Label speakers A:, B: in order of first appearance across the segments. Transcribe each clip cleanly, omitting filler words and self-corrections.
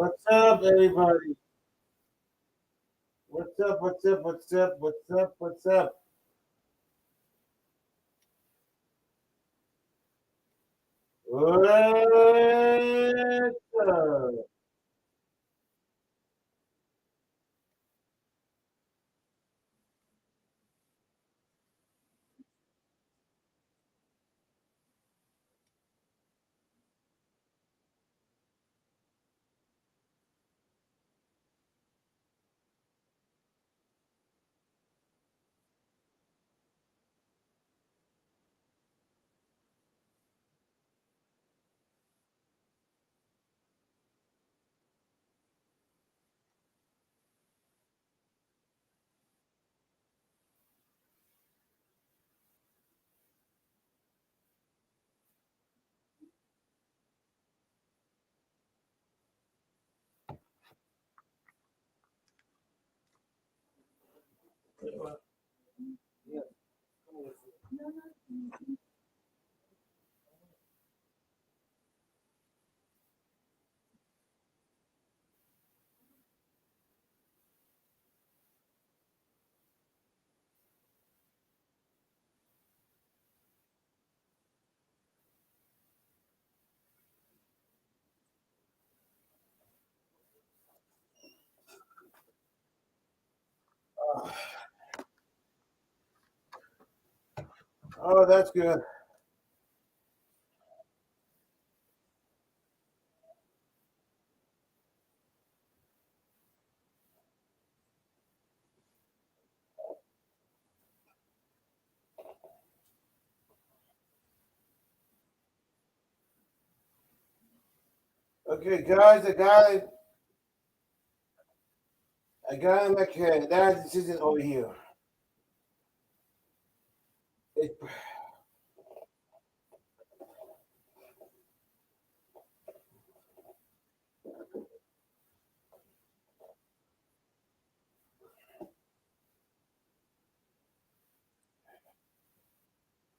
A: What's up, everybody? What's up? What's up? What's up? What's up? What's up? What's up? Oh, that's good. Okay, guys, I got in my car. That decision over here. It,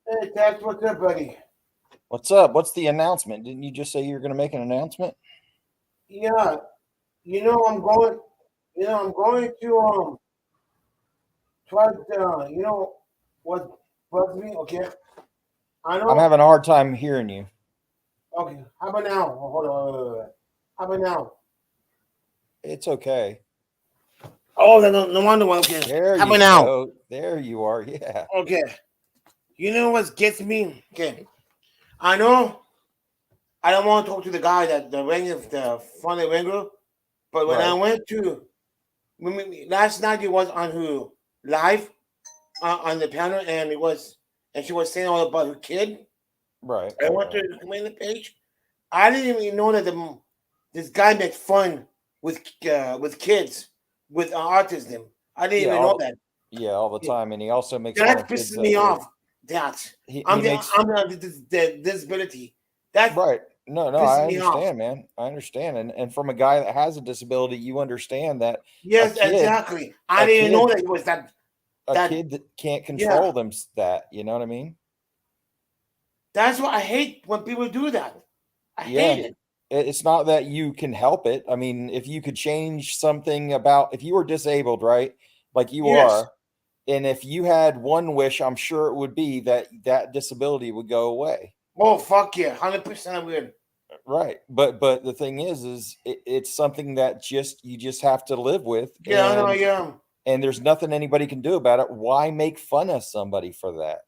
A: hey, Tax, what's up, buddy?
B: What's up? What's the announcement? Didn't you just say you were going to make an announcement?
A: Yeah, you know I'm going. I'm going to try. What bugs me? Okay, I
B: I'm
A: know.
B: having a hard time hearing you.
A: Okay, how about now? Oh, hold on. Wait. How about now?
B: It's okay.
A: Oh, no wonder why. Okay,
B: There
A: how
B: you
A: about now?
B: go. There you are. Yeah.
A: Okay, you know what gets me? Okay, I know I don't want to talk to the guy that the ring of the funny ringer, but when I
B: Right.
A: went to last night, he was on her live on the panel, and she was saying all about her kid.
B: Right.
A: I
B: Right.
A: went to
B: Right.
A: the community page. I didn't even know that this guy makes fun with kids with autism. I didn't
B: Yeah.
A: even know that.
B: All the time. And he also makes fun
A: That
B: of kids
A: pisses
B: that
A: me
B: with
A: off. That
B: he makes
A: I'm the disability. That
B: right. No,
A: pisses
B: I
A: me off.
B: understand, man. I understand. And from a guy that has a disability, you understand that a
A: Yes,
B: kid,
A: exactly. I
B: a
A: didn't know
B: kid,
A: that it was that.
B: a
A: That
B: kid that can't
A: yeah.
B: control them that, you know what I mean?
A: That's why I hate when people do that. I hate
B: Yeah.
A: it.
B: It's not that you can help it. I mean, if you could change something about if you were disabled, right? Like you
A: Yes.
B: are, and if you had one wish, I'm sure it would be that that disability would go away.
A: Oh fuck yeah, 100% weird.
B: Right. But the thing is it's something that just you just have to live with,
A: Yeah, I know. Yeah,
B: and there's nothing anybody can do about it. Why make fun of somebody for that?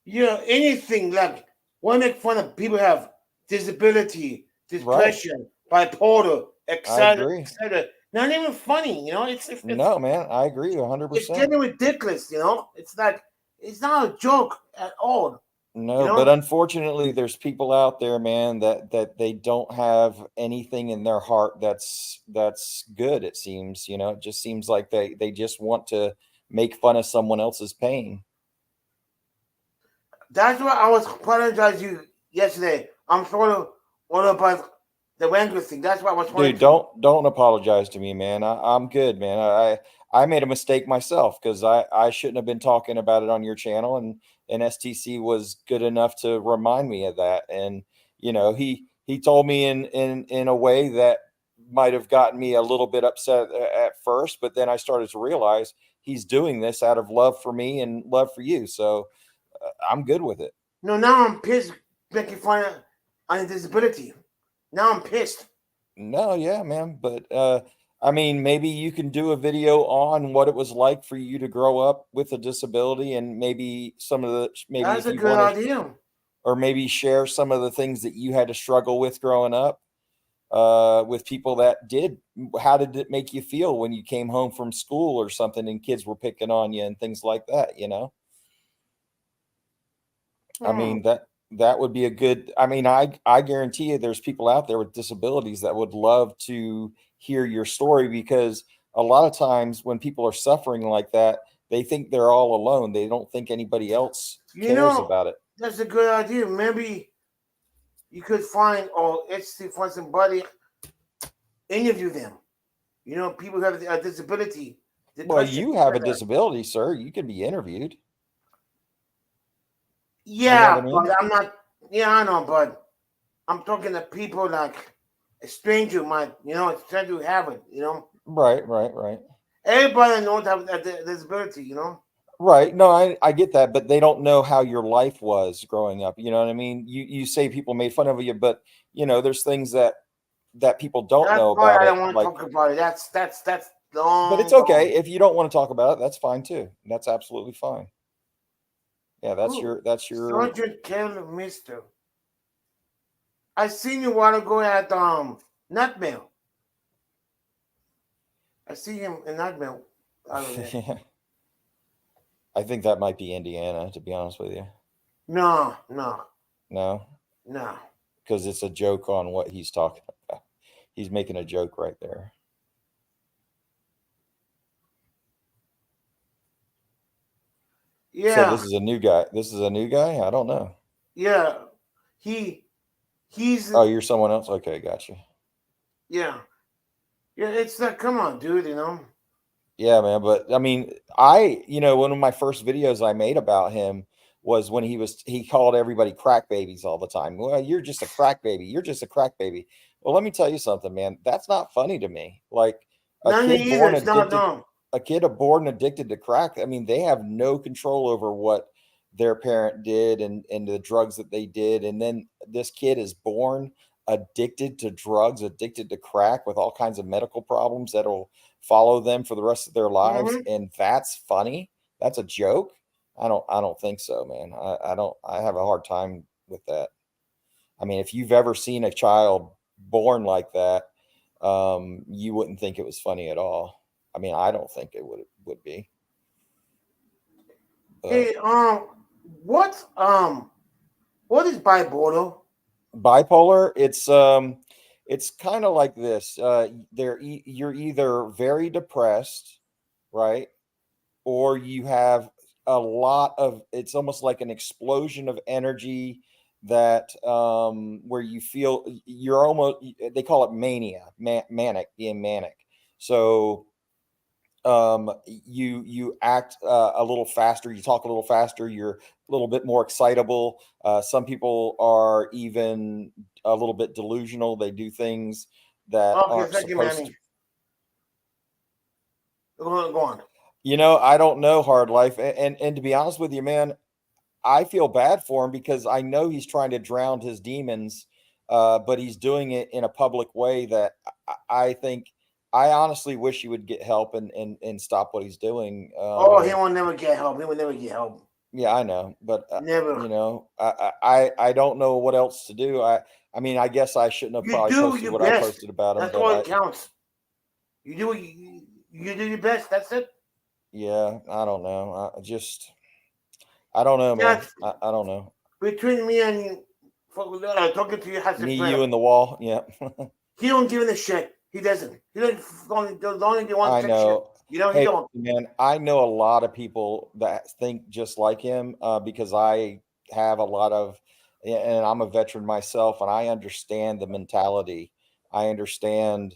A: yeah. Anything like want to make fun of people who have disability,
B: Right.
A: depression, bipolar,
B: I
A: etc.,
B: agree.
A: etc. Not even funny.
B: No, man, I agree
A: It's
B: 100%.
A: getting ridiculous. It's like it's not a joke at all. You
B: No, but
A: know.
B: unfortunately, there's people out there, man, that they don't have anything in their heart that's good. It seems, it just seems like they just want to make fun of someone else's pain.
A: That's why I was apologizing you yesterday. I'm sort of all about the Wrangler thing. That's why I was wanting
B: Dude,
A: to.
B: don't apologize to me, man. I'm good, man. I made a mistake myself because I shouldn't have been talking about it on your channel, and STC was good enough to remind me of that. And he told me in a way might have gotten me a little bit upset at first, but then I started to realize he's doing this out of love for me and love for you. So I'm good with it.
A: No, now I'm pissed making fun of on disability. Now I'm pissed.
B: No, yeah, man. But I mean, maybe you can do a video on what it was like for you to grow up with a disability, and maybe some of the maybe
A: That's
B: if
A: a
B: you
A: good
B: want to,
A: idea.
B: or maybe share some of the things that you had to struggle with growing up with people that did. How did it make you feel when you came home from school or something and kids were picking on you and things like that? You know, I
A: Hmm.
B: mean that would be a good. I mean, I guarantee you, there's people out there with disabilities that would love to hear your story, because a lot of times when people are suffering like that, they think they're all alone. They don't think anybody else
A: You
B: cares
A: know,
B: about it.
A: that's a good idea. Maybe you could find or find somebody, interview them. You know, people who have a disability,
B: Well,
A: depression,
B: you
A: things
B: have
A: like
B: a
A: that.
B: disability, sir. You can be interviewed. You know what I
A: Yeah, but
B: mean?
A: I'm not. Yeah, I know, but I'm talking to people like a stranger might, a stranger who have it.
B: Right, right, right.
A: Everybody knows have a disability.
B: Right. No, I get that, but they don't know how your life was growing up. You know what I mean? You say people made fun of you, but there's things that people don't
A: That's
B: know
A: why
B: about
A: I
B: it.
A: don't want to
B: Like,
A: talk about it. That's
B: but it's
A: long
B: okay
A: gone.
B: if you don't want to talk about it. That's fine too. That's absolutely fine. Yeah,
A: Who?
B: that's your.
A: Sergeant Taylor, Mister. I seen you a while ago at Nutmeg. I see him in Nutmeg out of there.
B: I think that might be Indiana, to be honest with you.
A: No, no,
B: No,
A: no.
B: because it's a joke on what he's talking about. He's making a joke right there. So
A: Yeah,
B: this is a new guy. This is a new guy. I don't know.
A: yeah. He he's
B: Oh, you're someone else. Okay, gotcha.
A: yeah. Yeah, it's like, come on, dude,
B: Yeah, man. But I mean, one of my first videos I made about him was when he called everybody crack babies all the time. Well, you're just a crack baby. You're just a crack baby. Well, let me tell you something, man. That's not funny to me. Like a
A: None
B: kid
A: either.
B: born
A: It's not
B: addicted,
A: no.
B: a kid born addicted to crack. I mean, they have no control over what their parent did and the drugs that they did. And then this kid is born addicted to drugs, addicted to crack with all kinds of medical problems that'll follow them for the rest of their lives,
A: Mm-hmm.
B: and that's funny. That's a joke. I don't think so, man. I have a hard time with that. I mean, if you've ever seen a child born like that, you wouldn't think it was funny at all. I mean, I don't think it would be. But
A: Hey, what what is bipolar?
B: bipolar, it's kind of like this. You're either very depressed, right? Or you have a lot of, it's almost like an explosion of energy that where you feel you're almost, they call it mania, manic, being manic. So you act a little faster, you talk a little faster, you're a little bit more excitable. Some people are even a little bit delusional. They do things that
A: Okay,
B: aren't
A: thank you,
B: supposed to.
A: Manny. Go on.
B: I don't know hard life, and to be honest with you, man, I feel bad for him because I know he's trying to drown his demons, but he's doing it in a public way that I think. I honestly wish he would get help and stop what he's doing.
A: Oh, he will never get help. He will never get help.
B: Yeah, I know, but
A: Never.
B: I don't know what else to do. I mean, I guess I shouldn't have
A: You
B: probably
A: do
B: posted
A: your
B: what I
A: best.
B: posted about him,
A: That's
B: but
A: all that counts. You do you do your best. That's it.
B: yeah, I don't know. I don't know, man.
A: That's
B: I don't know.
A: between me and you. Talking to you as a
B: Me,
A: friend.
B: you, and the wall. Yeah.
A: He don't give a shit. He doesn't. He don't only want
B: I
A: to take shit.
B: know.
A: He
B: Hey,
A: don't.
B: man, I know a lot of people that think just like him because I have a lot of, and I'm a veteran myself, and I understand the mentality. I understand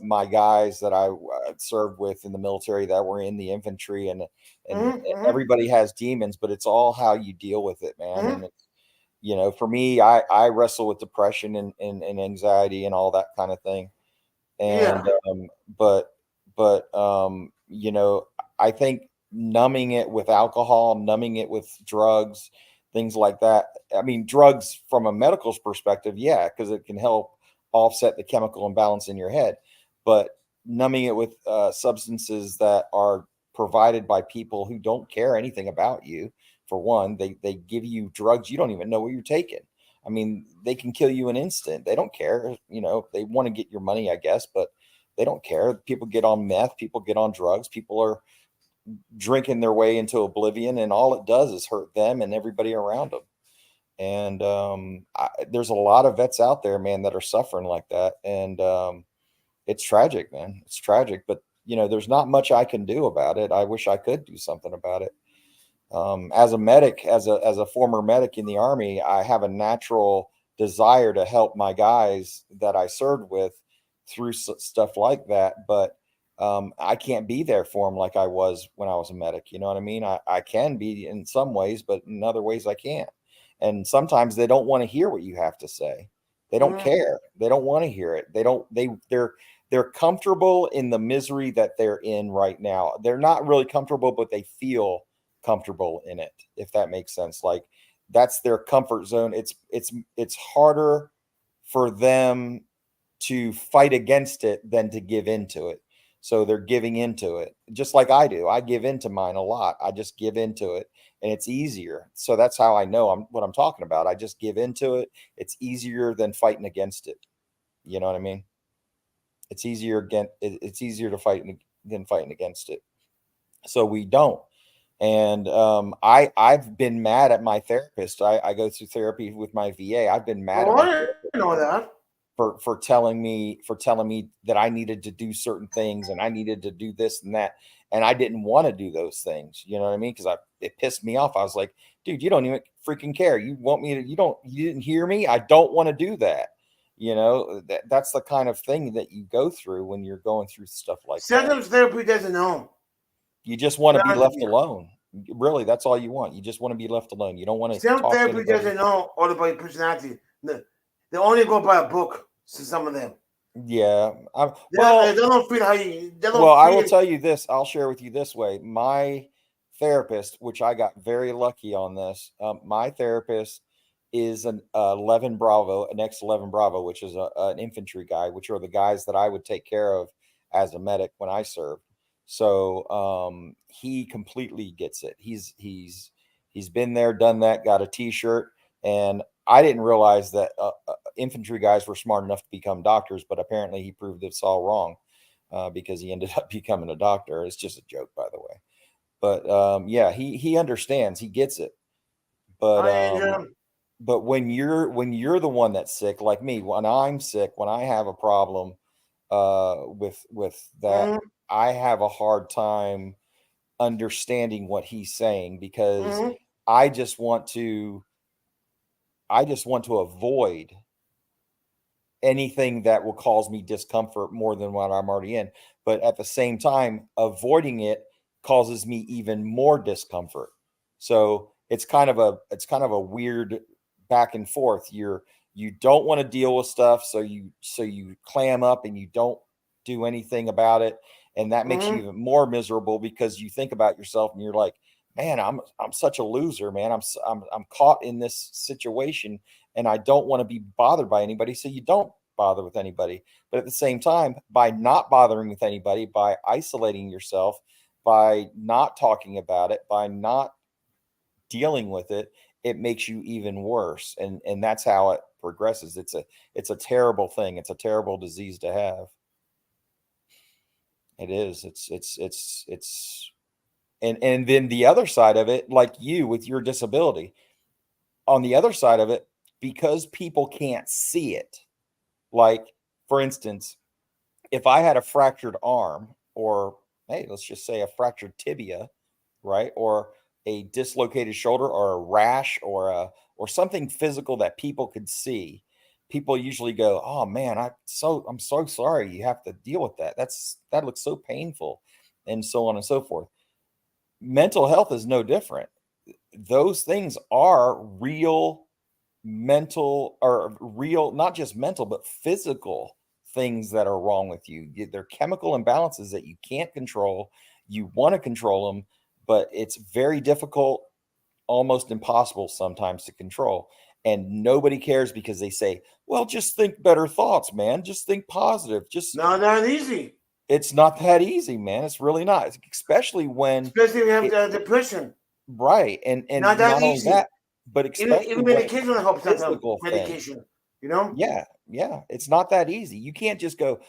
B: my guys that I served with in the military that were in the infantry, and
A: Mm-hmm, mm-hmm,
B: everybody has demons, but it's all how you deal with it, man.
A: mm-hmm.
B: And for me, I wrestle with depression and anxiety and all that kind of thing. And but you know, I think numbing it with alcohol, numbing it with drugs, things like that. I mean, drugs from a medical perspective, yeah, because it can help offset the chemical imbalance in your head. But numbing it with substances that are provided by people who don't care anything about you, for one, they give you drugs you don't even know what you're taking. I mean, they can kill you in an instant. They don't care. You know, they want to get your money, I guess, but they don't care. People get on meth, people get on drugs, people are drinking their way into oblivion, and all it does is hurt them and everybody around them. And there's a lot of vets out there, man, that are suffering like that. And it's tragic, man. It's tragic, but you know, there's not much I can do about it. I wish I could do something about it. As a medic, as a former medic in the Army, I have a natural desire to help my guys that I served with through stuff like that. But I can't be there for them like I was when I was a medic. You know what I mean? I can be in some ways, but in other ways I can't. And sometimes they don't want to hear what you have to say. They don't care. They don't want to hear it. They're comfortable in the misery that they're in right now. They're not really comfortable, but they feel comfortable in it, if that makes sense. Like that's their comfort zone. It's harder for them to fight against it than to give into it. So they're giving into it, just like I do. I give into mine a lot. I just give into it, and it's easier. So that's how I know what I'm talking about. I just give into it. It's easier than fighting against it. You know what I mean? It's easier it's easier to fight than fighting against it. So we don't. And I've been mad at my therapist. I go through therapy with my VA. I've been mad at my therapist
A: know that
B: for telling me that I needed to do certain things and I needed to do this and that, and I didn't want to do those things. You know what I mean? Because it pissed me off. I was like, dude, you don't even freaking care. You want me to? You didn't hear me. I don't want to do that. You know, that's the kind of thing that you go through when you're going through stuff like that.
A: Sometimes therapy doesn't know.
B: You just want to be left alone. Really, that's all you want. You just want to be left alone. You don't want to.
A: Some therapy doesn't know all about personality. They only go by a book. So some of them.
B: Yeah.
A: They don't feel how you.
B: I will tell you this. I'll share with you this way. My therapist, which I got very lucky on this. My therapist is an 11 Bravo, an X-11 Bravo, which is an infantry guy, which are the guys that I would take care of as a medic when I served. So he completely gets it. He's been there, done that, got a T-shirt, and I didn't realize that infantry guys were smart enough to become doctors, but apparently he proved it's all wrong because he ended up becoming a doctor. It's just a joke, by the way. But yeah, he understands, he gets it. But when you're the one that's sick, like me, when I'm sick, when I have a problem with that, I have a hard time understanding what he's saying because I just want to avoid anything that will cause me discomfort more than what I'm already in. But at the same time, avoiding it causes me even more discomfort. So it's kind of a weird back and forth. You don't want to deal with stuff, so you clam up and you don't do anything about it, and that makes you even more miserable because you think about yourself and you're like, man, I'm such a loser, man. I'm caught in this situation and I don't want to be bothered by anybody. So you don't bother with anybody. But at the same time, by not bothering with anybody, by isolating yourself, by not talking about it, by not dealing with it, it makes you even worse. And that's how it progresses. It's a terrible thing. It's a terrible disease to have. It is. It's and then the other side of it, like you with your disability, on the other side of it, because people can't see it, like for instance, if I had a fractured arm, or hey, let's just say a fractured tibia, right, or a dislocated shoulder, or a rash, or something physical that people could see, people usually go, oh man, I'm so sorry you have to deal with that. That looks so painful, and so on and so forth. Mental health is no different. Those things are real mental, or real, not just mental, but physical things that are wrong with you. They're chemical imbalances that you can't control. You want to control them, but it's very difficult, almost impossible sometimes to control. And nobody cares because they say, well, just think better thoughts, man. Just think positive. Just
A: Not that easy.
B: It's not that easy, man. It's really not, especially when
A: Especially if you have depression.
B: right. And
A: Not that
B: not only
A: easy.
B: that, but especially
A: Even
B: when
A: medication will help sometimes.
B: physical thing.
A: Medication, you know?
B: Yeah, yeah. It's not that easy. You can't just go.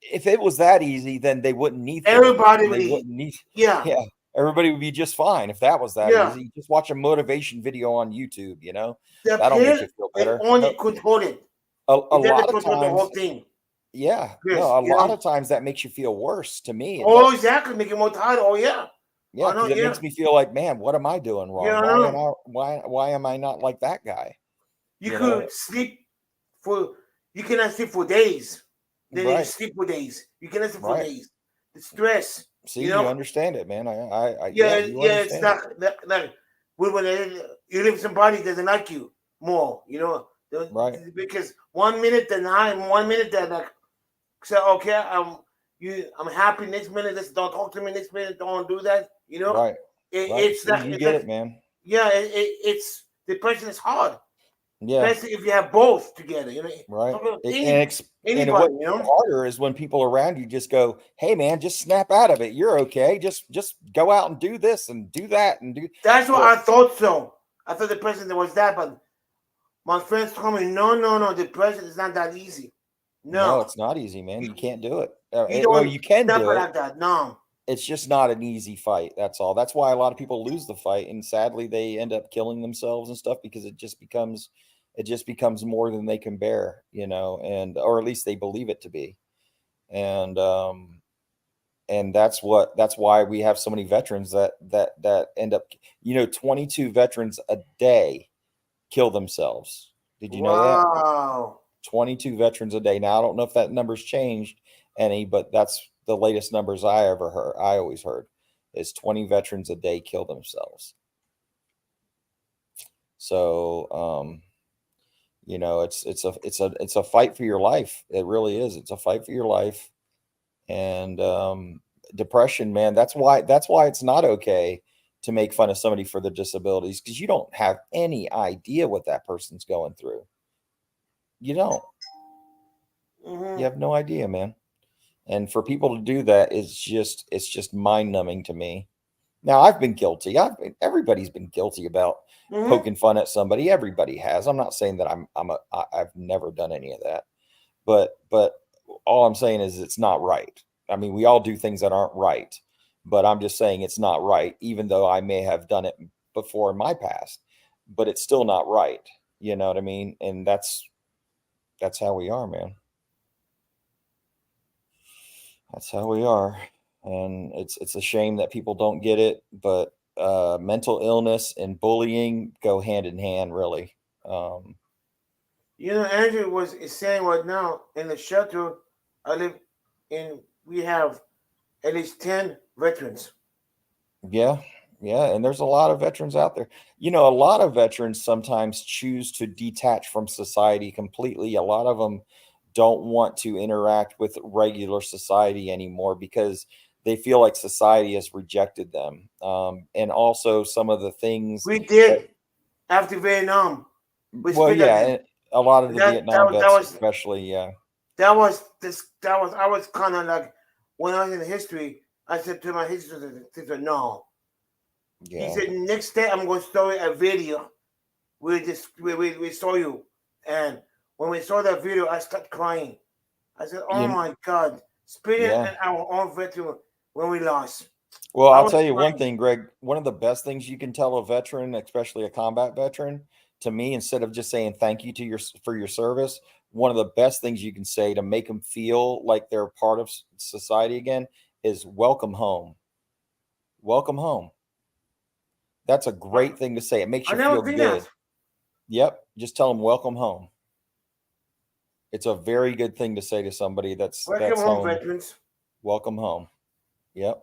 B: If it was that easy, then they wouldn't need therapy.
A: Everybody would
B: They
A: eat.
B: wouldn't need.
A: Yeah.
B: Yeah, everybody would be just fine if that was that
A: Yeah.
B: easy. Just watch a motivation video on YouTube. You know,
A: The
B: that'll make
A: pill
B: you feel
A: is
B: better.
A: only
B: No,
A: control it.
B: a
A: It doesn't
B: lot of
A: control the whole
B: times,
A: thing.
B: yeah,
A: Yes,
B: no, a
A: you
B: lot
A: know?
B: of times that makes you feel worse. To me, it
A: Oh,
B: does.
A: exactly. Make you more tired. Oh, yeah.
B: Yeah,
A: I know,
B: because it
A: yeah.
B: makes me feel like, man, what am I doing wrong?
A: Yeah, I
B: Why am
A: know.
B: why am I not like that guy?
A: You
B: You know,
A: could sleep you cannot sleep for days. Then you
B: right,
A: sleep for days. You cannot sleep for
B: right.
A: days. The stress,
B: See,
A: you
B: you
A: know?
B: understand it, man.
A: Yeah,
B: You
A: yeah, it's
B: understand it.
A: like when you live somebody that doesn't like you more, you know?
B: Right,
A: Because 1 minute they're not, and 1 minute they're like, say, okay, I'm happy. Next minute, just don't talk to me. Next minute, don't do that. You know,
B: right, right.
A: it's
B: See,
A: like
B: you get it, man.
A: yeah, it's depression is hard,
B: Yeah,
A: especially if you have both together. You know,
B: right.
A: talk about
B: And
A: anybody.
B: what
A: You know,
B: harder is when people around you just go, "Hey, man, just snap out of it. You're okay. Just go out and do this and do that and do."
A: that's what
B: Well,
A: I thought. So I thought depression was that, but my friends told me, no, depression is not that easy.
B: no,
A: No,
B: it's not easy, man.
A: you,
B: You can't do it.
A: you
B: Well,
A: don't
B: you can
A: snap
B: do
A: it
B: it.
A: like that. No.
B: It's just not an easy fight. That's all. That's why a lot of people lose the fight, and sadly, they end up killing themselves and stuff because it just becomes more than they can bear, you know, and or at least they believe it to be, and that's why we have so many veterans that end up, you know, 22 veterans a day kill themselves. Did you know that?
A: Wow.
B: 22 veterans a day. Now, I don't know if that number's changed any, but that's the latest numbers I ever heard. I always heard is 20 veterans a day kill themselves. So, you know, it's a fight for your life. It really is. It's a fight for your life. And depression, man, that's why it's not okay to make fun of somebody for their disabilities, because you don't have any idea what that person's going through. You don't.
A: Mm-hmm.
B: You have no idea, man. And for people to do that is it's just mind numbing to me. Now, I've been guilty. Everybody's been guilty about
A: Mm-hmm.
B: poking fun at somebody. Everybody has. I'm not saying that I've never done any of that, but all I'm saying is it's not right. I mean, we all do things that aren't right, but I'm just saying it's not right, even though I may have done it before in my past, but it's still not right. You know what I mean? And that's how we are, man. That's how we are. And it's a shame that people don't get it, but mental illness and bullying go hand in hand, really.
A: You know, Andrew is saying right now in the shelter I live in, we have at least 10 veterans.
B: Yeah, yeah, and there's a lot of veterans out there. You know, a lot of veterans sometimes choose to detach from society completely. A lot of them don't want to interact with regular society anymore because they feel like society has rejected them. And also some of the things
A: We
B: that,
A: did after Vietnam. We
B: well,
A: split
B: yeah,
A: that.
B: and a lot of the Vietnam
A: That
B: vets,
A: was
B: especially, yeah,
A: I was kind of like, when I was in history, I said to my history teacher, no. He
B: yeah,
A: said, next day I'm going to show you a video. We saw you. And when we saw that video, I started crying. I said, oh
B: you,
A: my God, splitting
B: yeah.
A: our own veteran when we lost.
B: Well,
A: I
B: I'll
A: was
B: tell you one
A: crying.
B: thing, Greg. One of the best things you can tell a veteran, especially a combat veteran, to me, instead of just saying thank you to for your service, one of the best things you can say to make them feel like they're part of society again is welcome home. Welcome home. That's a great thing to say. It makes
A: I
B: you
A: never
B: feel
A: think
B: good.
A: that.
B: Yep. Just tell them welcome home. It's a very good thing to say to somebody
A: Welcome
B: that's
A: home,
B: home.
A: veterans.
B: Welcome home. Yep.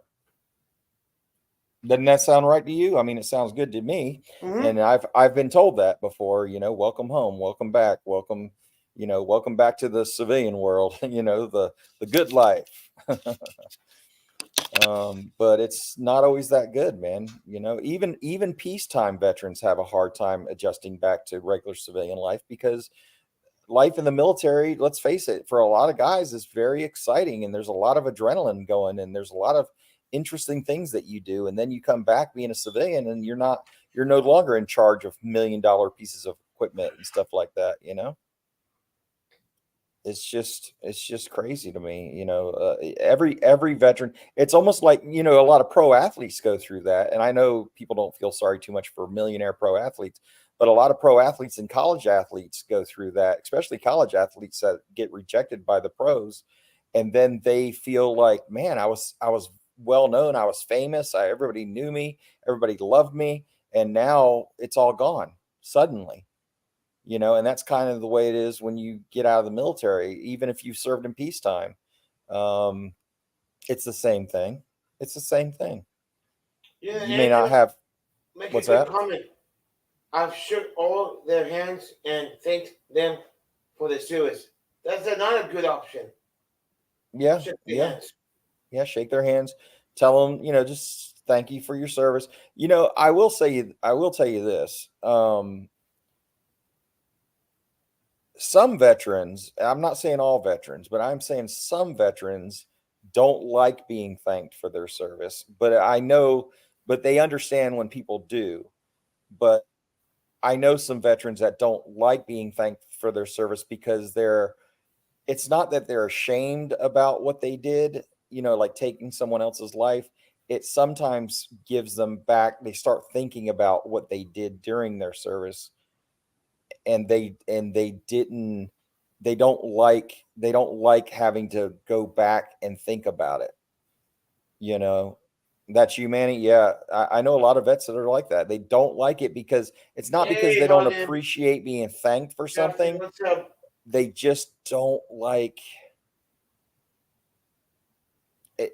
B: Doesn't that sound right to you? I mean, it sounds good to me.
A: Mm-hmm.
B: And I've been told that before, you know, welcome home, welcome back, welcome, welcome back to the civilian world, the good life. But it's not always that good, man. Even peacetime veterans have a hard time adjusting back to regular civilian life because life in the military, let's face it, for a lot of guys is very exciting and there's a lot of adrenaline going and there's a lot of interesting things that you do. And then you come back being a civilian and you're no longer in charge of $1 million pieces of equipment and stuff like that, It's just crazy to me, every veteran, it's almost like, a lot of pro athletes go through that. And I know people don't feel sorry too much for millionaire pro athletes, but a lot of pro athletes and college athletes go through that, especially college athletes that get rejected by the pros. And then they feel like, man, I was well known. I was famous. Everybody knew me. Everybody loved me. And now it's all gone suddenly, and that's kind of the way it is when you get out of the military, even if you've served in peacetime. It's the same thing. It's the same thing.
A: Yeah,
B: you may not have.
A: Make
B: What's
A: a good
B: that?
A: comment. I've shook all their hands and thanked them for their service. That's not a good option.
B: Yeah,
A: Shake their
B: yeah,
A: hands.
B: yeah. Shake their hands. Tell them, just thank you for your service. I will tell you this. Some veterans, I'm not saying all veterans, but I'm saying some veterans don't like being thanked for their service. But they understand when people do. But I know some veterans that don't like being thanked for their service because it's not that they're ashamed about what they did, like taking someone else's life. It sometimes gives them back. They start thinking about what they did during their service and they don't like having to go back and think about it. That's humanity. Yeah, I know a lot of vets that are like that. They don't like it because it's not because
A: Hey,
B: they don't
A: Holden.
B: appreciate being thanked for
A: Justin,
B: something.
A: what's up?
B: They just don't like it.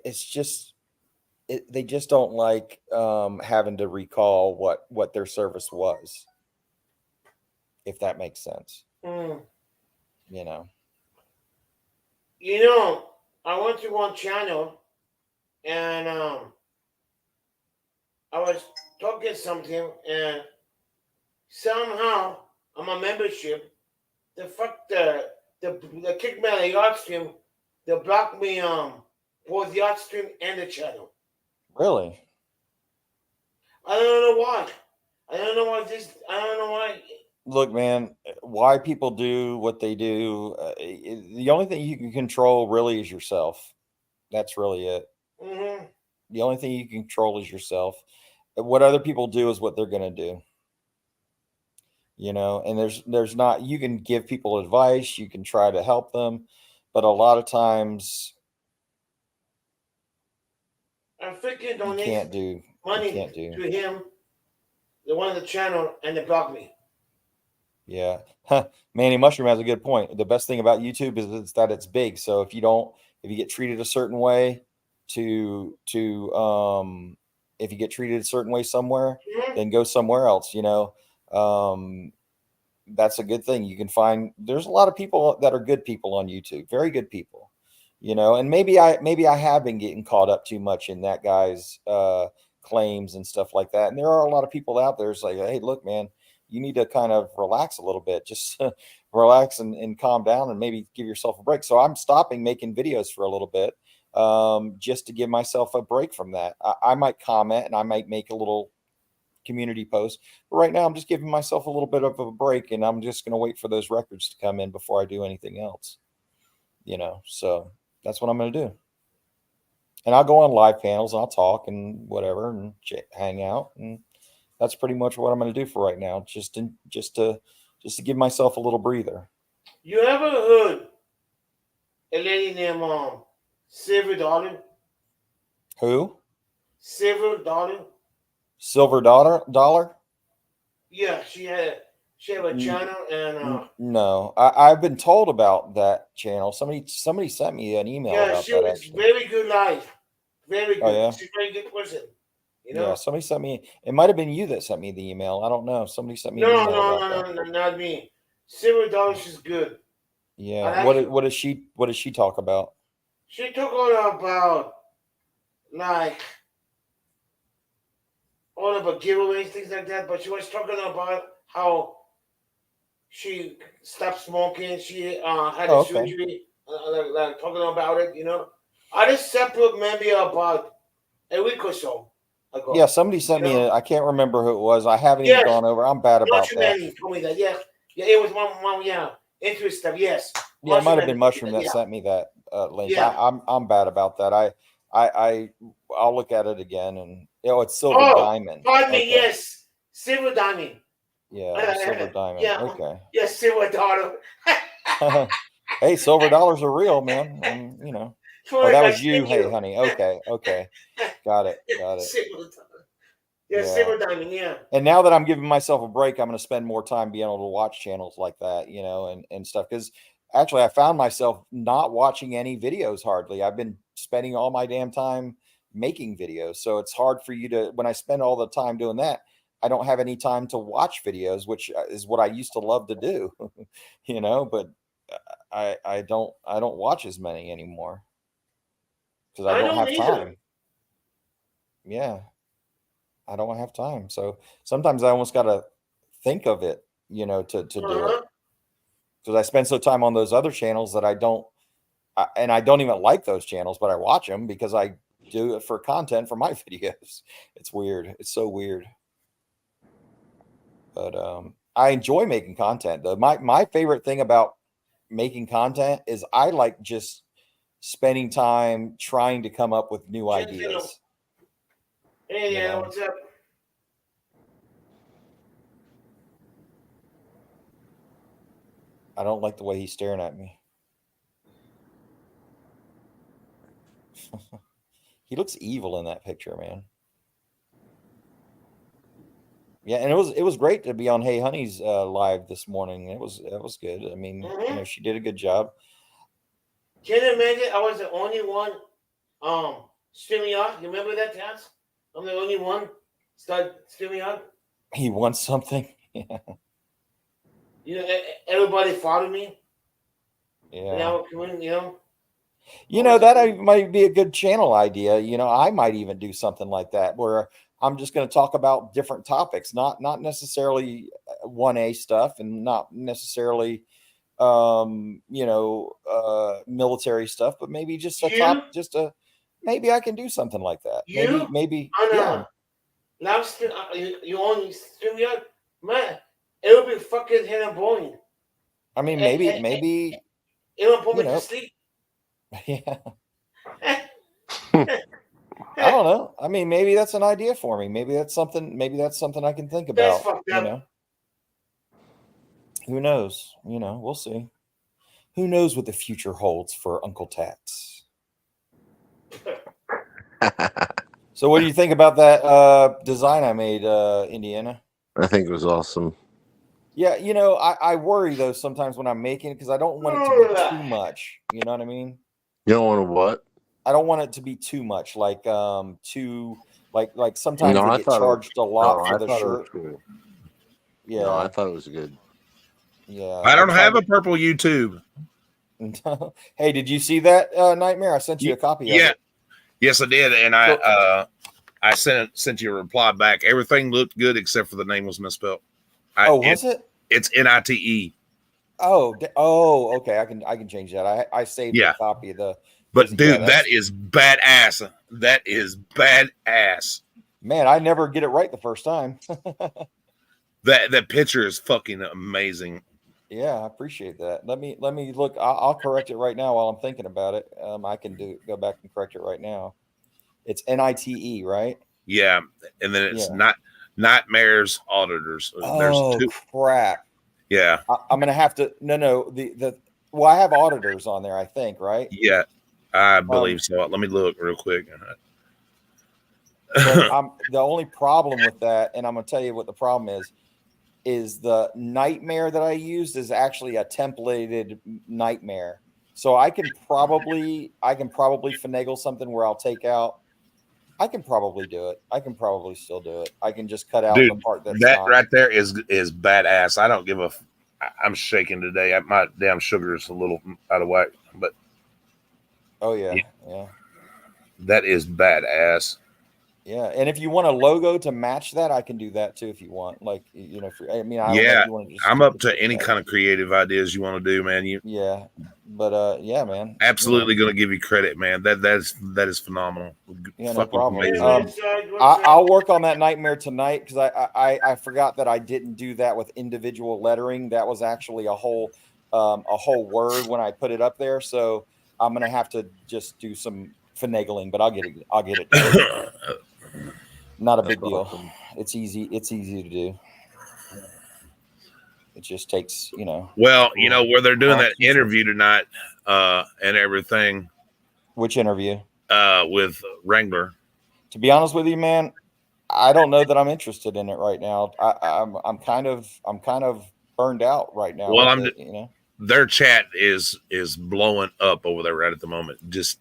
B: They just don't like having to recall what their service was, if that makes sense.
A: Mm.
B: You know.
A: I went to one channel and I was talking something and somehow on my membership, the kicked me out of the yacht stream. They blocked me both the yacht stream and the channel.
B: Really?
A: I don't know why. I don't know why.
B: Look, man, why people do what they do, the only thing you can control really is yourself. That's really it.
A: Mm-hmm.
B: The only thing you can control is yourself. What other people do is what they're going to do. And there's not, you can give people advice, you can try to help them, but a lot of times
A: I'm freaking
B: you
A: donate
B: can't do
A: money to him, the one on the channel, and they block me.
B: Yeah. Manny Mushroom has a good point. The best thing about YouTube is that it's big. So if you get treated a certain way if you get treated a certain way somewhere,
A: Mm-hmm.
B: then go somewhere else, that's a good thing. You can find, there's a lot of people that are good people on YouTube, very good people, and maybe I have been getting caught up too much in that guy's claims and stuff like that. And there are a lot of people out there. It's like, hey, look, man, you need to kind of relax a little bit, just relax and calm down and maybe give yourself a break. So I'm stopping making videos for a little bit, just to give myself a break from that. I might comment and I might make a little community post, but right now I'm just giving myself a little bit of a break and I'm just going to wait for those records to come in before I do anything else, so that's what I'm going to do. And I'll go on live panels and I'll talk and whatever and hang out, and that's pretty much what I'm going to do for right now. Just to give myself a little breather.
A: You ever heard a lady named Silver Dollar?
B: Who?
A: Silver Dollar?
B: Silver Dollar?
A: Yeah, she had a channel and
B: no, I've been told about that channel. Somebody sent me an email about
A: she
B: that.
A: was
B: Actually,
A: very good live, very good.
B: Oh, yeah?
A: She's a very good person.
B: Yeah, somebody sent me. It might have been you that sent me the email. I don't know. Somebody sent me an email about that.
A: No, not me. Silver Dollar, she's good.
B: Yeah.
A: Like,
B: What does she talk about?
A: she talk about like all about giveaways, things like that. But she was talking about how she stopped smoking. She had
B: Oh,
A: a
B: okay.
A: surgery, like talking about it. I just separate maybe about a week or so ago.
B: Yeah, somebody sent me I can't remember who it was. I haven't even
A: Yes,
B: gone over. I'm bad about
A: Mushroom
B: that.
A: Man told me that. Yeah, yeah, it was one. Yeah, interesting. Yes,
B: Yeah, it might
A: Mushroom
B: have
A: Man
B: been
A: told me
B: Mushroom
A: that.
B: that
A: Yeah,
B: sent me that link.
A: yeah.
B: I'm bad about that. I I'll look at it again and it's Silver
A: Oh,
B: Diamond.
A: pardon me.
B: Okay.
A: Yes, Silver Diamond.
B: Yeah, Silver Diamond.
A: Yeah,
B: Okay.
A: yes, Silver Dollar.
B: Hey, silver dollars are real, man. Oh,
A: Sorry,
B: that
A: guys.
B: was you.
A: Thank
B: Hey,
A: you.
B: honey. Okay, okay. Got it. Got it.
A: Silver Dollar. Yeah,
B: Yeah.
A: Silver Diamond. Yeah.
B: And now that I'm giving myself a break, I'm going to spend more time being able to watch channels like that, and stuff. Because actually, I found myself not watching any videos hardly. I've been spending all my damn time making videos. So it's hard for you to, when I spend all the time doing that, I don't have any time to watch videos, which is what I used to love to do, but I don't watch as many anymore because I
A: I
B: don't
A: don't
B: have
A: either.
B: time. Yeah. I don't have time. So sometimes I almost got to think of it, to do it
A: Uh-huh.
B: because I spend so time on those other channels that and I don't even like those channels, but I watch them because I do it for content for my videos. It's weird. It's so weird. But I enjoy making content though. My favorite thing about making content is I like just spending time trying to come up with new
A: Gentleman.
B: ideas,
A: Hey,
B: you
A: yeah,
B: know.
A: what's up?
B: I don't like the way he's staring at me. He looks evil in that picture, man. Yeah, and it was great to be on Hey Honey's live this morning. It was good. I mean,
A: Mm-hmm.
B: she did a good job.
A: Can you imagine? I was the only one streaming out. You remember that, Taz? I'm the only one start streaming out.
B: He wants something. Yeah.
A: Everybody followed me. And
B: Yeah.
A: I was coming, I was
B: That might be a good channel idea. I might even do something like that where I'm just going to talk about different topics, not necessarily 1A stuff and not necessarily military stuff, but maybe just
A: you,
B: maybe I can do something like that.
A: you on
B: Yeah.
A: live stream. You only stream out, man. It would be fucking hell and boring.
B: I mean, maybe,
A: It would put me to sleep.
B: yeah. I don't know. I mean, maybe that's an idea for me. Maybe that's something I can think
A: That's
B: about,
A: fucked up.
B: Who knows? We'll see. Who knows what the future holds for Uncle Tats? So what do you think about that design I made, Indiana?
C: I think it was awesome.
B: Yeah, I worry though sometimes when I'm making it because I don't want it to be too much. You know what I mean?
C: You don't want to what?
B: I don't want it to be too much, like too like sometimes they get charged a lot for the shirt. Yeah,
C: no, I thought it was good.
B: Yeah,
D: I don't have a purple YouTube.
B: Hey, did you see that Nightmare? I sent you a copy of it.
D: Yes, I did, and I sent you a reply back. Everything looked good except for the name was misspelled.
B: Was it?
D: It's NITE.
B: Oh, okay. I can change that. I saved a copy of the.
D: But dude, that is badass. That is badass.
B: Man, I never get it right the first time.
D: That picture is fucking amazing.
B: Yeah, I appreciate that. Let me look. I'll correct it right now while I'm thinking about it. I can go back and correct it right now. It's NITE, right?
D: Yeah, and then it's not Nightmares Auditors.
B: There's two. Crap.
D: Yeah,
B: I'm gonna have to. No. Well, I have auditors on there. I think, right?
D: Yeah, I believe so. Let me look real quick.
B: The only problem with that, and I'm gonna tell you what the problem is the Nightmare that I used is actually a templated Nightmare. So I can probably finagle something where I'll take out. I can probably do it. I can probably still do it. I can just cut out the part that's
D: that
B: not.
D: right there is badass. I don't give a. I'm shaking today. My damn sugar is a little out of whack, but
B: Oh yeah,
D: Yeah.
B: yeah,
D: that is badass.
B: yeah. And if you want a logo to match that, I can do that too if you want. Like you know, I mean, I don't know
D: Yeah,
B: if you want to just
D: I'm
B: stick
D: up
B: with
D: to any
B: that.
D: kind of creative ideas you want to do, man. You
B: Yeah, but yeah, man. You
D: absolutely
B: know,
D: going to give you credit, man. That is phenomenal.
B: yeah, no
D: Fucking
B: problem.
D: amazing.
B: I'll work on that nightmare tonight because I forgot that I didn't do that with individual lettering. That was actually a whole word when I put it up there. So I'm gonna have to just do some finagling, but I'll get it. I'll get it done. Not a
C: That's
B: big deal.
C: awesome.
B: It's easy. It's easy to do. It just takes,
D: Well, you know where they're doing that
B: practice.
D: interview tonight, and everything,
B: Which interview?
D: with Wrangler.
B: To be honest with you, man, I don't know that I'm interested in it right now. I'm kind of burned out right now.
D: Well,
B: with it,
D: their chat is blowing up over there right at the moment. Just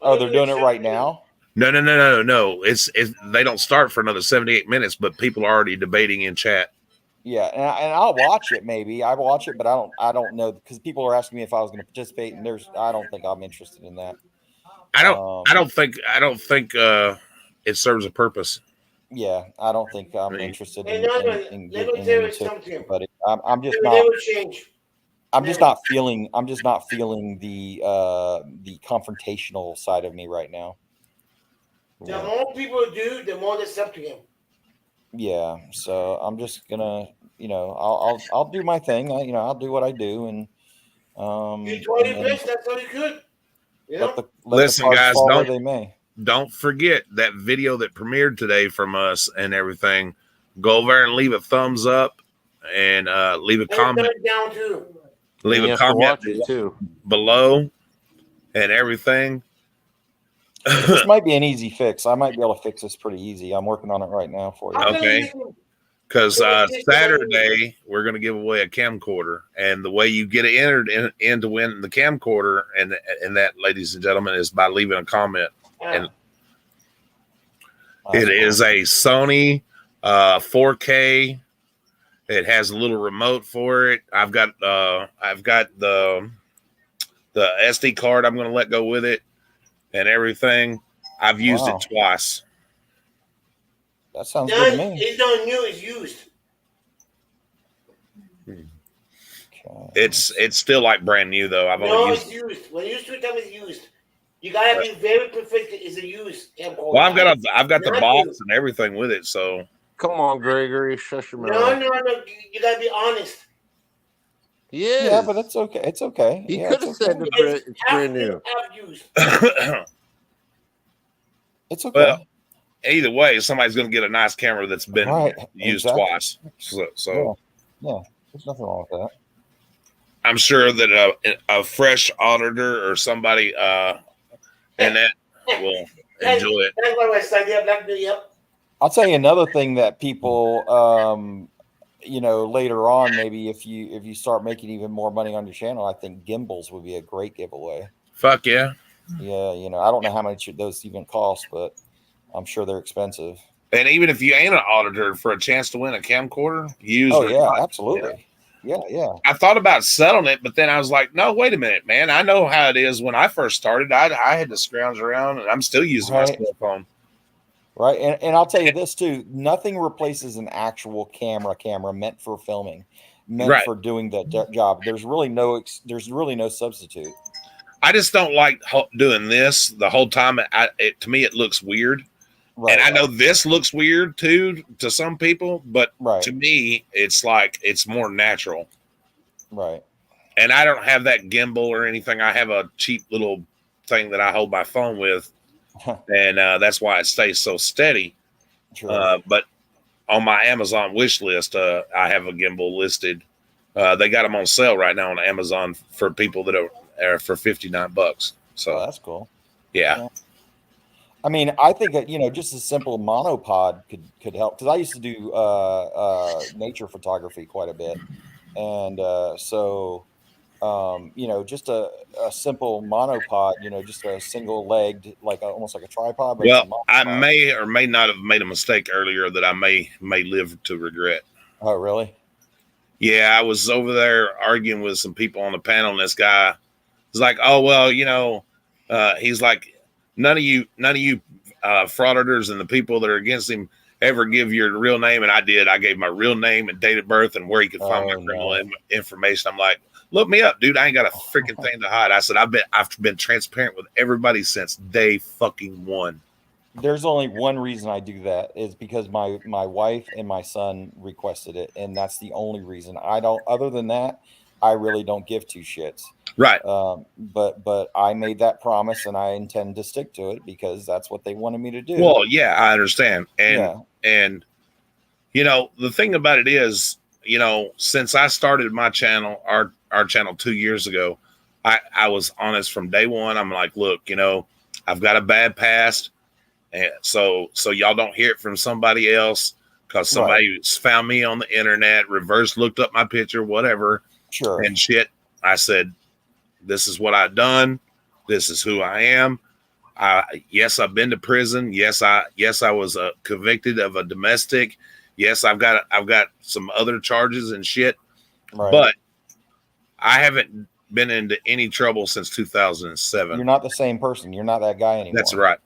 B: Oh, they're doing it right now.
D: no. It's they don't start for another 78 minutes, but people are already debating in chat.
B: Yeah, and I'll watch it. Maybe I watch it, but I don't know because people are asking me if I was going to participate, and I don't think I'm interested in that.
D: I don't think it serves a purpose.
B: Yeah, I don't think I'm
D: mean-
B: interested
A: Hey,
B: in
A: no,
B: in
A: let me
B: getting
A: tell you
B: into
A: something.
B: but I'm just
A: They
B: not.
A: never change.
B: I'm just not feeling. I'm just not feeling the confrontational side of me right now.
A: The more people do, the more they step to him.
B: Yeah, so I'm just gonna, I'll do my thing. I'll do what I do, and
A: You try your
B: and
A: best. That's all you could. You know.
B: let
D: Listen,
B: the cards
D: guys,
B: fall where
D: don't-
B: they may.
D: Don't forget that video that premiered today from us and everything. Go over and leave a thumbs up and leave a
A: And
D: comment.
A: turn it down too.
D: Leave
C: And you
D: a
C: have to
D: comment
C: watch it too.
D: below and everything.
B: This might be an easy fix. I might be able to fix this pretty easy. I'm working on it right now for you.
A: How can
D: Okay.
A: you make him-
D: Because Saturday we're going to give away a camcorder, and the way you get it entered in to win the camcorder and that, ladies and gentlemen, is by leaving a comment. And
B: That's
D: it
B: cool.
D: is a Sony 4K. It has a little remote for it. I've got the SD card. I'm going to let go with it and everything. I've used
B: Wow.
D: it twice.
B: That sounds good to
A: No,
B: me.
A: it's not new. It's used.
B: Okay.
D: It's still like brand new though. I've
A: No,
D: only used
A: it's used. When you use it, it's used. You gotta be very perfect. It's a used camcorder.
D: Well, I've got the
A: Not
D: box
A: new.
D: and everything with it. So
C: Come on, Gregory, shush your
A: No.
C: mouth.
A: You gotta be honest.
C: He is.
B: Yeah, but it's okay. It's okay.
C: He
B: Yeah,
C: could
B: it's
C: have
B: okay.
C: said it's brand new.
A: Half used.
B: It's okay.
D: well, either way, somebody's going to get a nice camera that's been
B: Right,
D: used
B: exactly.
D: twice. So
B: Yeah, there's nothing wrong with that.
D: I'm sure that a fresh auditor or somebody in that will enjoy it.
A: That's why I said, yeah, Black New, yep.
B: I'll tell you another thing that people, later on, maybe if you start making even more money on your channel, I think gimbals would be a great giveaway.
D: Fuck yeah.
B: Yeah, I don't know how much those even cost, but I'm sure they're expensive.
D: And even if you ain't an auditor, for a chance to win a camcorder, use
B: Oh
D: it.
B: yeah, absolutely. Yeah.
D: I thought about settling it, but then I was like, no, wait a minute, man. I know how it is. When I first started, I had to scrounge around, and I'm still using my
B: Right.
D: cell phone.
B: Right. And I'll tell you this too, nothing replaces an actual camera meant for filming, meant
D: Right.
B: for doing the job. There's really no substitute.
D: I just don't like doing this the whole time. To me, it looks weird.
B: Right.
D: And I know this looks weird too to some people, but
B: Right.
D: to me, it's like it's more natural.
B: Right.
D: And I don't have that gimbal or anything. I have a cheap little thing that I hold my phone with, and that's why it stays so steady.
B: Sure.
D: But on my Amazon wish list, I have a gimbal listed. They got them on sale right now on Amazon for people that are for $59. So
B: Oh, that's cool.
D: yeah.
B: I mean, I think that, just a simple monopod could help, because I used to do nature photography quite a bit, and so just a simple monopod, just a single legged, like almost like a tripod. But it's a
D: Well, I
B: monopod.
D: may or may not have made a mistake earlier that I may live to regret.
B: Oh, really?
D: Yeah, I was over there arguing with some people on the panel, and this guy was like, "Oh well, he's like, none of you frauditors and the people that are against him ever give your real name." And I did. I gave my real name and date of birth and where you could find my criminal information. I'm like, look me up, dude. I ain't got a freaking thing to hide. I said, I've been transparent with everybody since day fucking one.
B: There's only one reason I do that is because my wife and my son requested it, and that's the only reason. I don't. Other than that, I really don't give two shits.
D: Right.
B: But I made that promise, and I intend to stick to it because that's what they wanted me to do.
D: Well, yeah, I understand, and the thing about it is, since I started my channel, our channel 2 years ago, I was honest from day one. I'm like, look, I've got a bad past. And so y'all don't hear it from somebody else because somebody found me on the internet, reverse looked up my picture, whatever.
B: Sure.
D: And shit. I said, this is what I've done. This is who I am. Yes, I've been to prison. Yes, I was convicted of a domestic. Yes, I've got some other charges and shit.
B: Right.
D: But I haven't been into any trouble since 2007.
B: You're not the same person. You're not that guy anymore.
D: That's right.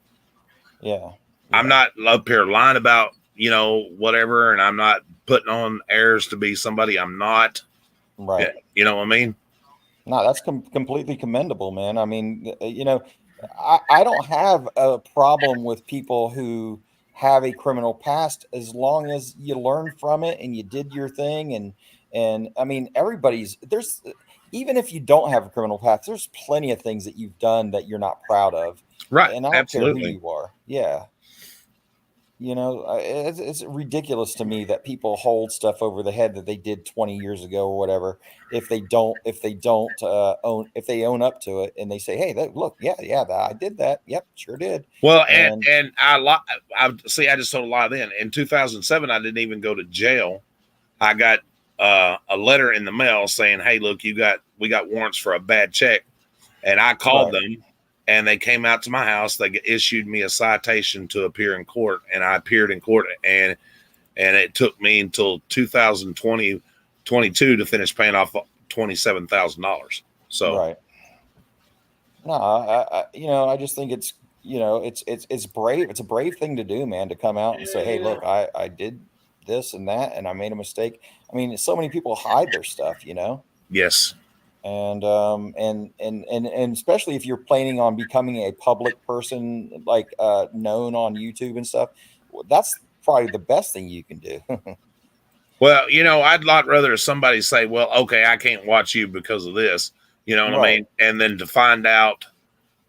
B: Yeah.
D: I'm not up here lying about, whatever, and I'm not putting on airs to be somebody I'm not.
B: Right.
D: You know what I mean?
B: No, that's completely commendable, man. I mean, I don't have a problem with people who have a criminal past as long as you learn from it and you did your thing. And I mean, even if you don't have a criminal past, there's plenty of things that you've done that you're not proud of.
D: Right.
B: And I don't
D: Absolutely.
B: care who you are. Yeah. It's ridiculous to me that people hold stuff over the head that they did 20 years ago or whatever. If they own up to it and they say, hey, look, I did that. Yep, sure did.
D: Well, and I just told a lie then. In 2007, I didn't even go to jail. I got a letter in the mail saying, hey, look, we got warrants for a bad check. And I called them. And they came out to my house. They issued me a citation to appear in court, and I appeared in court. And it took me until 2022 to finish paying off $27,000. So,
B: right. No, I just think it's brave. It's a brave thing to do, man, to come out and say, hey, look, I did this and that, and I made a mistake. I mean, so many people hide their stuff,
D: Yes.
B: And especially if you're planning on becoming a public person, like known on YouTube and stuff, that's probably the best thing you can do.
D: Well, I'd lot rather somebody say, well, okay, I can't watch you because of this, you know what I mean? And then to find out,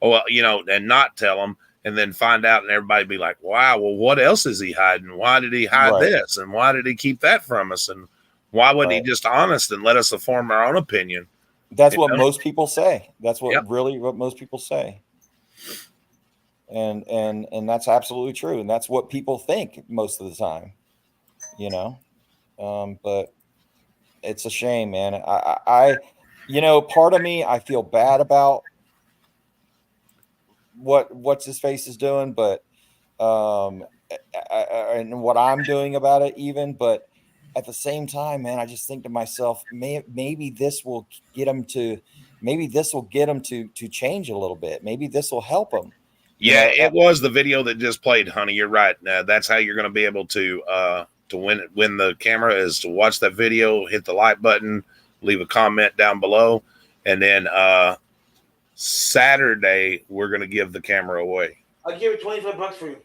D: and not tell them, and then find out and everybody be like, wow, well, what else is he hiding? Why did he hide this? And why did he keep that from us? And why wasn't he just honest and let us form our own opinion?
B: That's what most people say. That's what most people say. And that's absolutely true. And that's what people think most of the time, but it's a shame, man. I part of me, I feel bad about what's his face is doing, but, and what I'm doing about it even, but at the same time, man, I just think to myself, maybe this will get him to change a little bit. Maybe this will help him.
D: Yeah, it was the video that just played, honey. You're right. That's how you're going to be able to win the camera is to watch that video, hit the like button, leave a comment down below, and then Saturday we're going to give the camera away.
A: I'll give it $25 for you.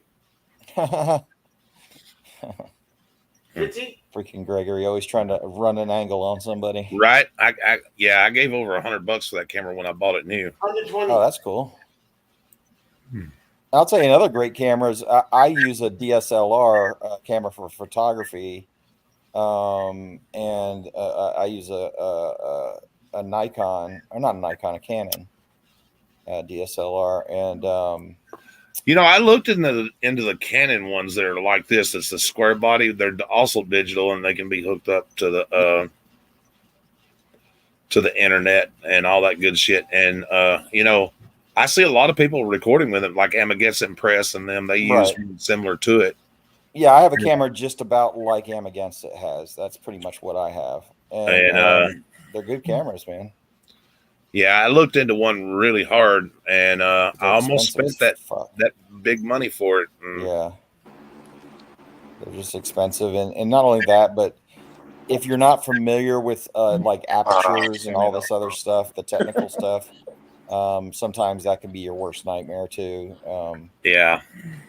A: 50?
B: Freaking Gregory, always trying to run an angle on somebody.
D: Right? I gave over $100 for that camera when I bought it new.
A: 120.
B: Oh, that's cool. I'll tell you another great camera is I use a DSLR camera for photography, and I use a Nikon, or not a Nikon, a Canon DSLR, and
D: I looked into the Canon ones that are like this. It's the square body. They're also digital, and they can be hooked up to the internet and all that good shit. And I see a lot of people recording with it, like Amagansett Press and them. They use similar to it.
B: Yeah, I have a camera just about like Amagansett has. That's pretty much what I have. and
D: And
B: they're good cameras, man.
D: yeah, I looked into one really hard, and I
B: They're
D: almost
B: expensive
D: spent
B: as fuck.
D: that big money for it.
B: Yeah, they're just expensive, and not only that, but if you're not familiar with like apertures and all this other stuff, the technical stuff, sometimes that can be your worst nightmare too.
D: Yeah.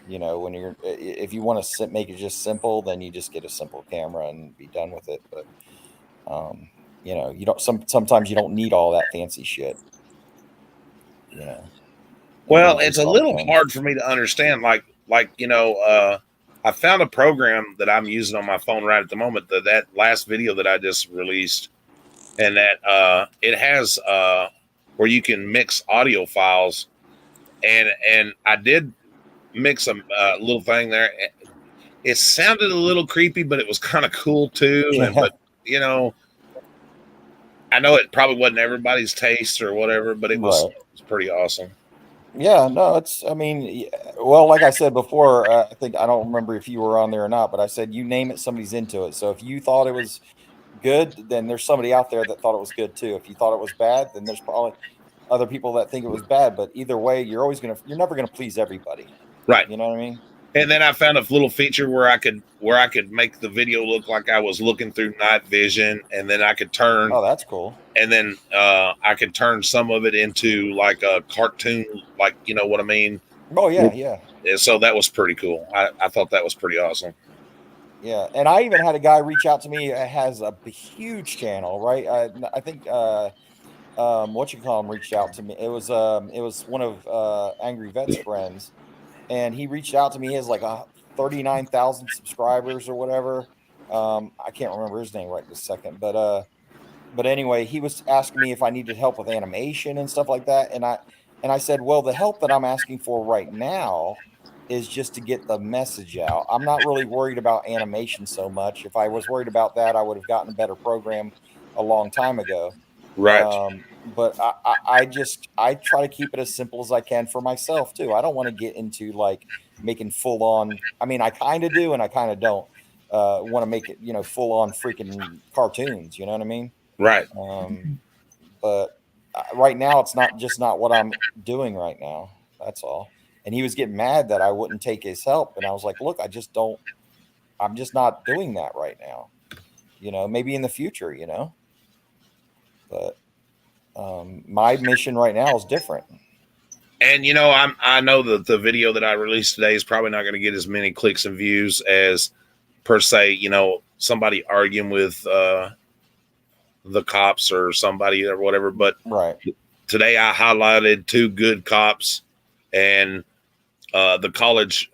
B: You know, when you're if you want to make it just simple, then you just get a simple camera and be done with it. But you know, you don't sometimes you don't need all that fancy shit. You know.
D: Well,
B: It
D: it's
B: just
D: a
B: all
D: little
B: depends.
D: hard for me to understand. I found a program that I'm using on my phone right at the moment. That last video that I just released, and that it has where you can mix audio files, and I did mix a little thing there. It sounded a little creepy, but it was kind of cool too.
B: Yeah.
D: But you know, I know it probably wasn't everybody's taste or whatever, but it was pretty awesome.
B: Yeah, no, I mean, well, like I said before, I think I don't remember if you were on there or not, but I said you name it, somebody's into it. So if you thought it was good, then there's somebody out there that thought it was good too. If you thought it was bad, then there's probably other people that think it was bad. But either way, you're never gonna please everybody.
D: Right.
B: You know what I mean?
D: And then I found a little feature where I could make the video look like I was looking through night vision, and then I could turn.
B: Oh, that's cool.
D: And then I could turn some of it into like a cartoon, like, you know what I mean?
B: Oh yeah, yeah.
D: And so that was pretty cool. I thought that was pretty awesome.
B: Yeah, and I even had a guy reach out to me. Has a huge channel, right? I think what you call him reached out to me. It was one of Angry Vet's friends, and he reached out to me. He has like 39,000 subscribers or whatever. I can't remember his name right this second, but anyway, he was asking me if I needed help with animation and stuff like that, and I said, well, the help that I'm asking for right now is just to get the message out. I'm not really worried about animation so much. If I was worried about that, I would have gotten a better program a long time ago.
D: Right.
B: But I try to keep it as simple as I can for myself too. I don't want to get into like making full on. I mean, I kind of do, and I kind of don't want to make it, you know, full on freaking cartoons. You know what I mean?
D: Right.
B: But right now, it's not what I'm doing right now. That's all. And he was getting mad that I wouldn't take his help, and I was like, look, I'm just not doing that right now. You know, maybe in the future. You know. But my mission right now is different.
D: And you know, I know that the video that I released today is probably not going to get as many clicks and views as per se, you know, somebody arguing with the cops or somebody or whatever. But
B: right
D: today I highlighted two good cops and the college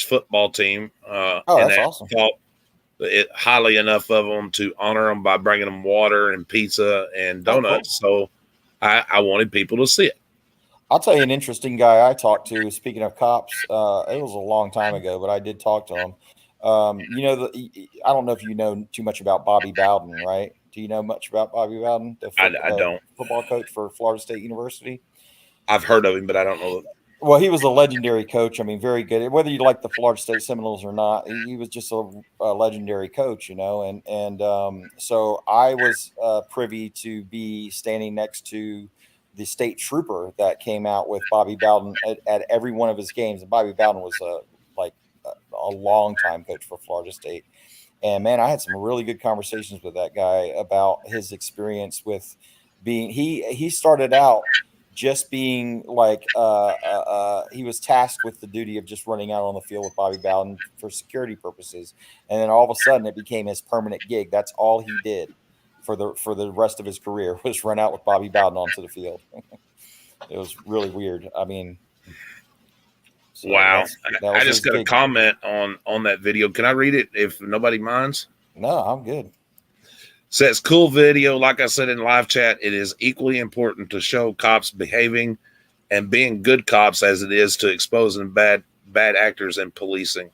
D: football team.
B: Oh, that's awesome.
D: Thought it highly enough of them to honor them by bringing them water and pizza and donuts.
B: Oh, cool.
D: So I wanted people to see it.
B: I'll tell you an interesting guy I talked to. Speaking of cops, it was a long time ago, but I did talk to him. You know, I don't know if you know too much about Bobby Bowden, right? Do you know much about Bobby Bowden?
D: I don't.
B: Football coach for Florida State University.
D: I've heard of him, but I don't know.
B: Well, he was a legendary coach. I mean, very good. Whether you like the Florida State Seminoles or not, he was just a legendary coach, you know. And so I was privy to be standing next to the state trooper that came out with Bobby Bowden at every one of his games. And Bobby Bowden was a long time coach for Florida State. And man, I had some really good conversations with that guy about his experience with being. He started out just being like he was tasked with the duty of just running out on the field with Bobby Bowden for security purposes, and then all of a sudden it became his permanent gig. That's all he did for the rest of his career was run out with Bobby Bowden onto the field. It was really weird. I mean, so
D: wow! I
B: his
D: just got a comment on that video. Can I read it if nobody minds?
B: No, I'm good.
D: Says cool video. Like I said in live chat, it is equally important to show cops behaving and being good cops as it is to exposing bad actors in policing.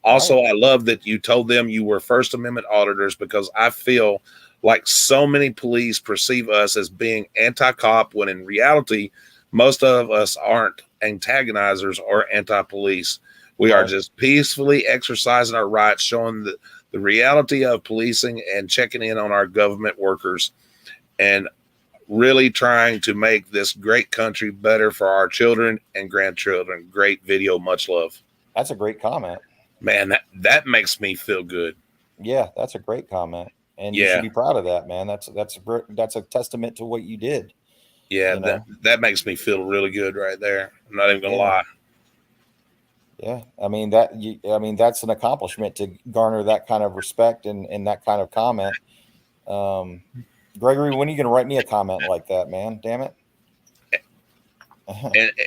D: Also, I love that you told them you were First Amendment auditors because I feel like so many police perceive us as being anti-cop when in reality, most of us aren't antagonizers or anti-police. We are
B: Right.
D: just peacefully exercising our rights, showing the reality of policing and checking in on our government workers and really trying to make this great country better for our children and grandchildren. Great video. Much love.
B: That's a great comment.
D: Man, that makes me feel good.
B: Yeah, that's a great comment, and you
D: Yeah.
B: should be proud of that, man. That's a testament to what you did.
D: Yeah,
B: You know?
D: that makes me feel really good right there. I'm not even gonna
B: Yeah.
D: lie.
B: Yeah, I mean that's an accomplishment to garner that kind of respect and that kind of comment. Gregory, when are you going to write me a comment like that, man? Damn it!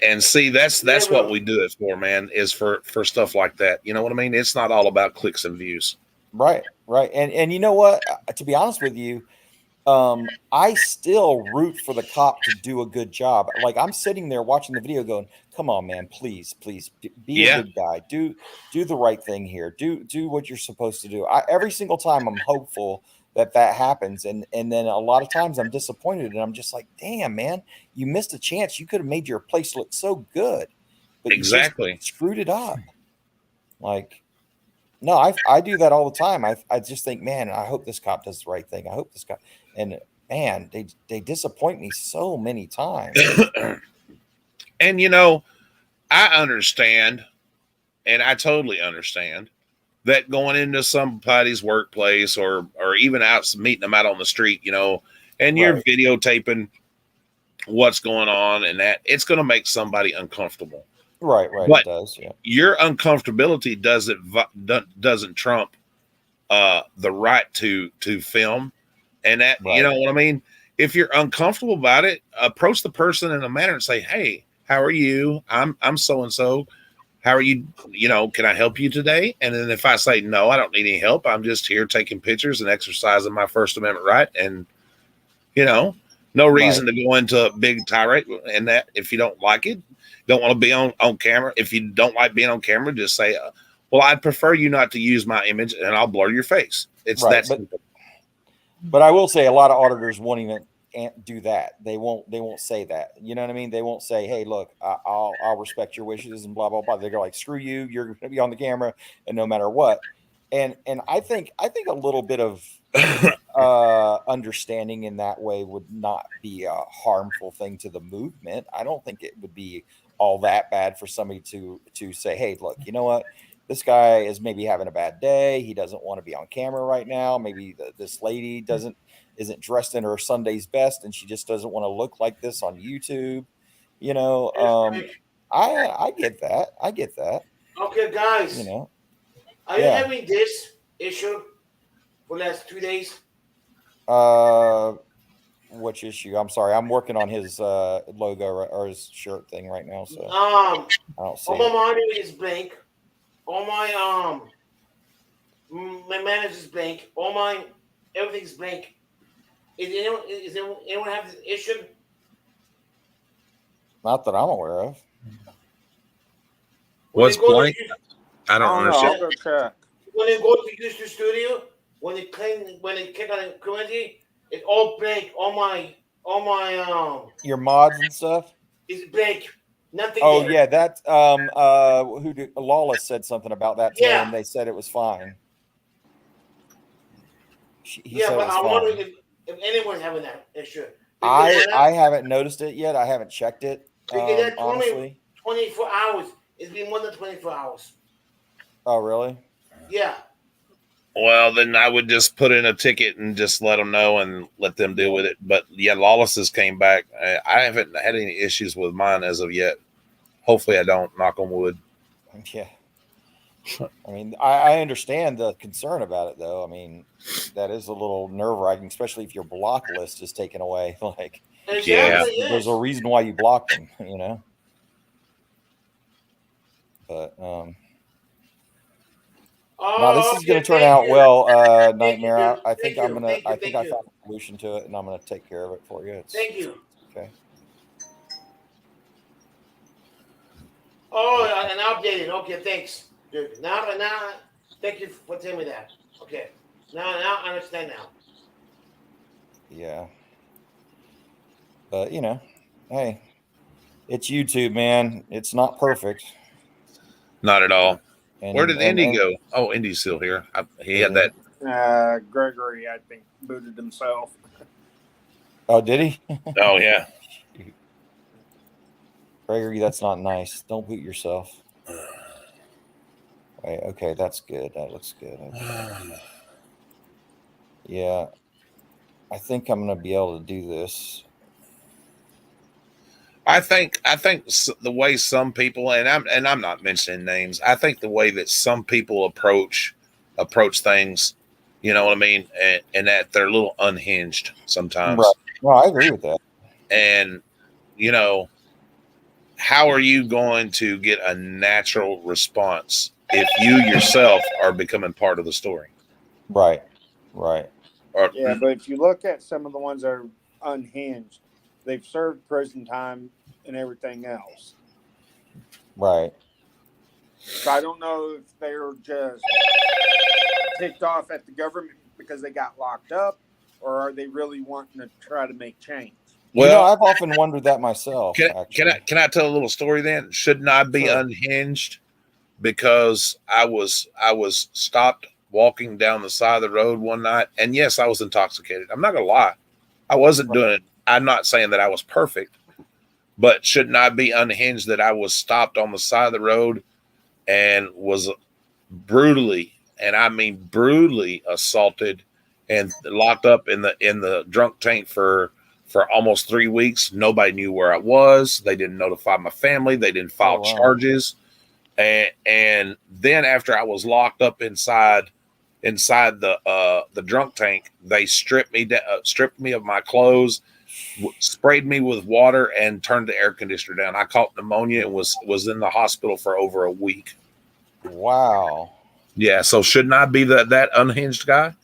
D: And see, that's what we do it for, man. Is for stuff like that. You know what I mean? It's not all about clicks and views.
B: Right. And you know what? To be honest with you, I still root for the cop to do a good job. Like I'm sitting there watching the video going, come on, man, please be a good guy. Do the right thing here. Do what you're supposed to do. Every single time I'm hopeful that happens. And then a lot of times I'm disappointed and I'm just like, damn, man, you missed a chance. You could have made your place look so good, but
D: Exactly.
B: you just screwed it up. Like, no, I do that all the time. I just think, man, I hope this cop does the right thing. I hope this cop, and man, they disappoint me so many times.
D: And you know, I understand, and I totally understand that going into somebody's workplace or even out meeting them out on the street, you know, and you're
B: Right.
D: videotaping what's going on and that it's going to make somebody uncomfortable.
B: Right,
D: But
B: it does, yeah.
D: Your uncomfortability doesn't trump the right to film, and that
B: Right.
D: you know what I mean. If you're uncomfortable about it, approach the person in a manner and say, "Hey, how are you? I'm so and so. How are you? You know, can I help you today?" And then if I say no, I don't need any help. I'm just here taking pictures and exercising my First Amendment right, and you know, no reason to go into a big tirade. And that if you don't like it, don't want to be on camera. If you don't like being on camera, just say, well, I'd prefer you not to use my image and I'll blur your face. It's
B: Right,
D: that simple.
B: But I will say a lot of auditors won't even do that. They won't say that. You know what I mean? They won't say, hey, look, I'll respect your wishes and blah, blah, blah. They go like, screw you. You're going to be on the camera and no matter what. And I think a little bit of understanding in that way would not be a harmful thing to the movement. I don't think it would be all that bad for somebody to say, hey, look, you know what? This guy is maybe having a bad day. He doesn't want to be on camera right now. Maybe this lady isn't dressed in her Sunday's best and she just doesn't want to look like this on YouTube. You know, I get that. I get that.
A: Okay, guys.
B: You know,
A: are you having this issue for the last 2 days?
B: Which issue? I'm sorry. I'm working on his logo or his shirt thing right now. So
A: I
B: don't see
A: all my money is blank. All my my manager's blank. All my everything's blank. Is anyone have this issue?
B: Not that I'm aware of.
D: What's blank? I don't understand.
C: I'll go check.
A: When they go to use the studio, when they click on the community, it's all blank. All my
B: Your mods and stuff.
A: is blank. Nothing.
B: Oh
A: there.
B: yeah, that Lawless said something about that today, and they said it was fine. He said
A: but
B: it was
A: I'm
B: fine.
A: wondering if anyone's having that issue.
B: I haven't noticed it yet. I haven't checked it. Honestly.
A: 24 hours. It's been more than 24 hours.
B: Oh really?
A: Yeah.
D: Well, then I would just put in a ticket and just let them know and let them deal with it. But yeah, Lawless's came back. I haven't had any issues with mine as of yet. Hopefully I don't, knock on wood.
B: Yeah. I mean, I understand the concern about it, though. I mean, that is a little nerve-wracking, especially if your block list is taken away. Like, there's a reason why you blocked them, you know. But now this is going to turn out well, Nightmare. I think I found a solution to it, and I'm going to take care of it for you.
A: Thank you.
B: Okay.
A: Oh, and updated. Okay, thanks. Good. Now, thank you for telling me that. Okay. Now I understand now.
B: Yeah. But, you know, hey, it's YouTube, man. It's not perfect.
D: Not at all.
B: And,
D: Where did
B: and-
D: Indy
B: and-
D: go? Oh, Indy's still here. He had
B: Yeah.
D: that.
E: Gregory, I think, booted himself.
B: Oh, did he?
D: Oh yeah.
B: Gregory, that's not nice. Don't boot yourself. Wait, okay, that's good. That looks good. Okay. Yeah, I think I'm gonna be able to do this.
D: I think the way some people, and I'm not mentioning names. I think the way that some people approach things, you know what I mean, and that they're a little unhinged sometimes.
B: Right. No, I agree with that.
D: And you know, how are you going to get a natural response if you yourself are becoming part of the story?
B: Right. Right.
D: Or,
E: Yeah, but if you look at some of the ones that are unhinged, they've served prison time and everything else.
B: Right.
E: So I don't know if they're just ticked off at the government because they got locked up, or are they really wanting to try to make change?
D: well,
B: I've often wondered that myself.
D: can I tell a little story then? Shouldn't I be
B: Sure.
D: unhinged because I was stopped walking down the side of the road one night, and yes, I was intoxicated. I'm not gonna lie, I wasn't doing it. I'm not saying that I was perfect, but shouldn't I be unhinged that I was stopped on the side of the road and was brutally, and I mean brutally, assaulted and locked up in the drunk tank for almost 3 weeks? Nobody knew where I was. They didn't notify my family. They didn't file
B: wow.
D: charges. And then after I was locked up inside the drunk tank, they stripped me of my clothes, sprayed me with water, and turned the air conditioner down. I caught pneumonia and was in the hospital for over a week.
B: Wow.
D: Yeah, so shouldn't I be that unhinged guy?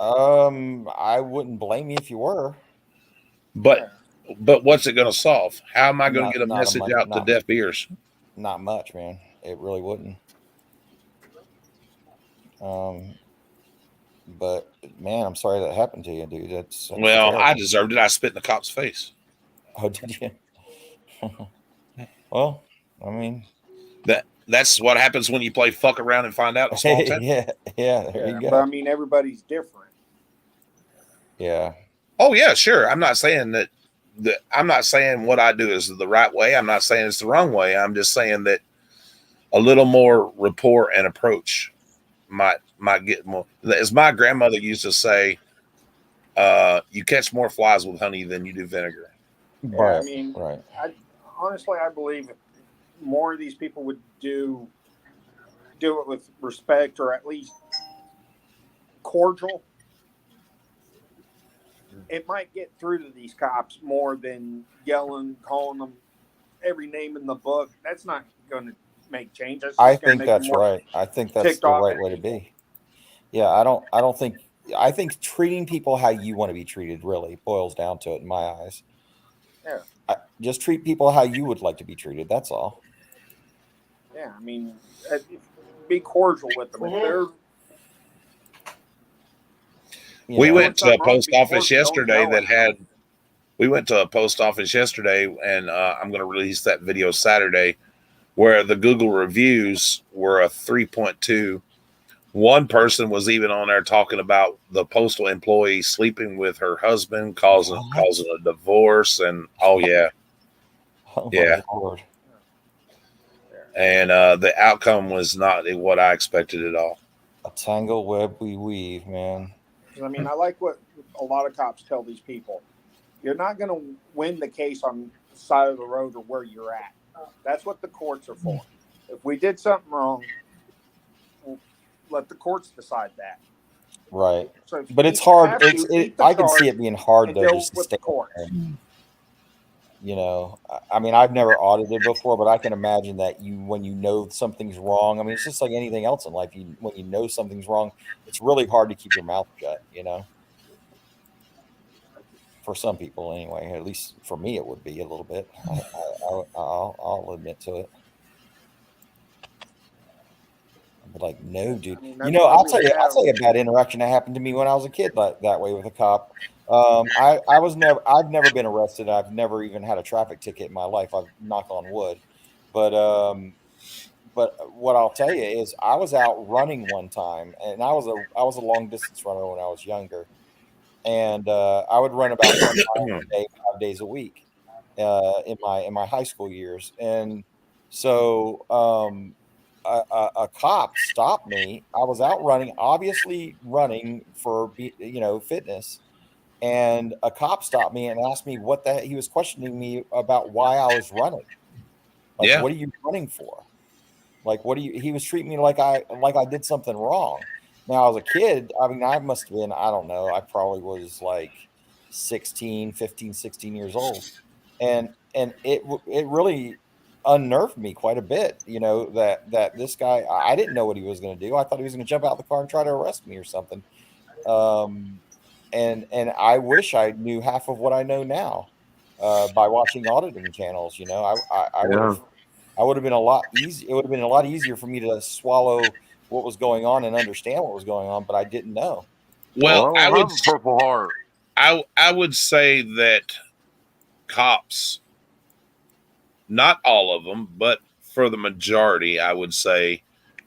B: I wouldn't blame you if you were.
D: But what's it going to solve? How am I going to get a
B: Not
D: message
B: much,
D: out to deaf ears?
B: Not much, man. It really wouldn't. But man, I'm sorry that happened to you, dude. That's
D: Well,
B: terrible.
D: I deserved it. I spit in the cop's face.
B: Oh, did you? Well, I mean,
D: That's what happens when you play fuck around and find out in a small town.
B: yeah, there you
E: But
B: go.
E: I mean, everybody's different.
B: Yeah,
D: Oh yeah, sure. I'm not saying that I'm not saying what I do is the right way. I'm not saying it's the wrong way. I'm just saying that a little more rapport and approach might get more. As my grandmother used to say, you catch more flies with honey than you do vinegar.
B: right.
E: I mean,
B: right.
E: Honestly, I believe if more of these people would do it with respect, or at least cordial, it might get through to these cops more than yelling, calling them every name in the book. That's not going to make change. That's just
B: I
E: gonna
B: think
E: make
B: that's
E: them more
B: right. I think that's
E: ticked
B: the
E: off
B: right
E: at
B: way to
E: people.
B: be. Yeah, I think treating people how you want to be treated really boils down to it in my eyes.
E: Yeah.
B: Just treat people how you would like to be treated. That's all.
E: Yeah, I mean, be cordial with them. If they're
D: We
B: know,
D: went to a
E: something wrong,
D: post
E: be
D: office
E: cordial, don't
D: yesterday
E: yell
D: that
E: at them.
D: had. We went to a post office yesterday, and I'm going to release that video Saturday, where the Google reviews were a 3.2. One person was even on there talking about the postal employee sleeping with her husband, causing a divorce, and oh yeah,
B: oh my
D: yeah.
B: Lord.
D: And the outcome was not what I expected at all.
B: A tangle web we weave, man.
E: I mean, I like what a lot of cops tell these people. You're not going to win the case on the side of the road or where you're at. That's what the courts are for. If we did something wrong, we'll let the courts decide that.
B: Right.
E: So if
B: But
E: you
B: it's hard.
E: have to, eat the
B: I can see
E: charge
B: it being hard
E: and
B: though,
E: deal
B: just to
E: with
B: stay
E: the courts.
B: there. You know, I mean, I've never audited before, but I can imagine that when you know something's wrong, I mean, it's just like anything else in life. When you know something's wrong, it's really hard to keep your mouth shut, you know, for some people anyway. At least for me, it would be a little bit. I'll admit to it. But like, no, dude.
E: I mean,
B: You
E: that's
B: know,
E: why
B: I'll
E: we
B: tell you
E: have-
B: a bad interaction that happened to me when I was a kid that way with a cop. I've never been arrested. I've never even had a traffic ticket in my life. I've knocked on wood, but what I'll tell you is I was out running one time, and I was a long distance runner when I was younger, and I would run about 1 mile a day, 5 days a week in my high school years. And so a cop stopped me. I was out running, obviously running for fitness, and a cop stopped me and asked me he was questioning me about why I was running. Like,
D: Yeah.
B: what are you running for? Like, he was treating me like I did something wrong. Now, as a kid, I mean, I must have been, I don't know, I probably was like 15, 16 years old. And it really unnerved me quite a bit, that this guy, I didn't know what he was going to do. I thought he was going to jump out the car and try to arrest me or something. And I wish I knew half of what I know now by watching auditing channels. I would have been a lot easy. It would have been a lot easier for me to swallow what was going on and understand what was going on, but I didn't know.
D: Well,
C: I don't have a Purple Heart.
D: I would say that cops, not all of them, but for the majority, I would say,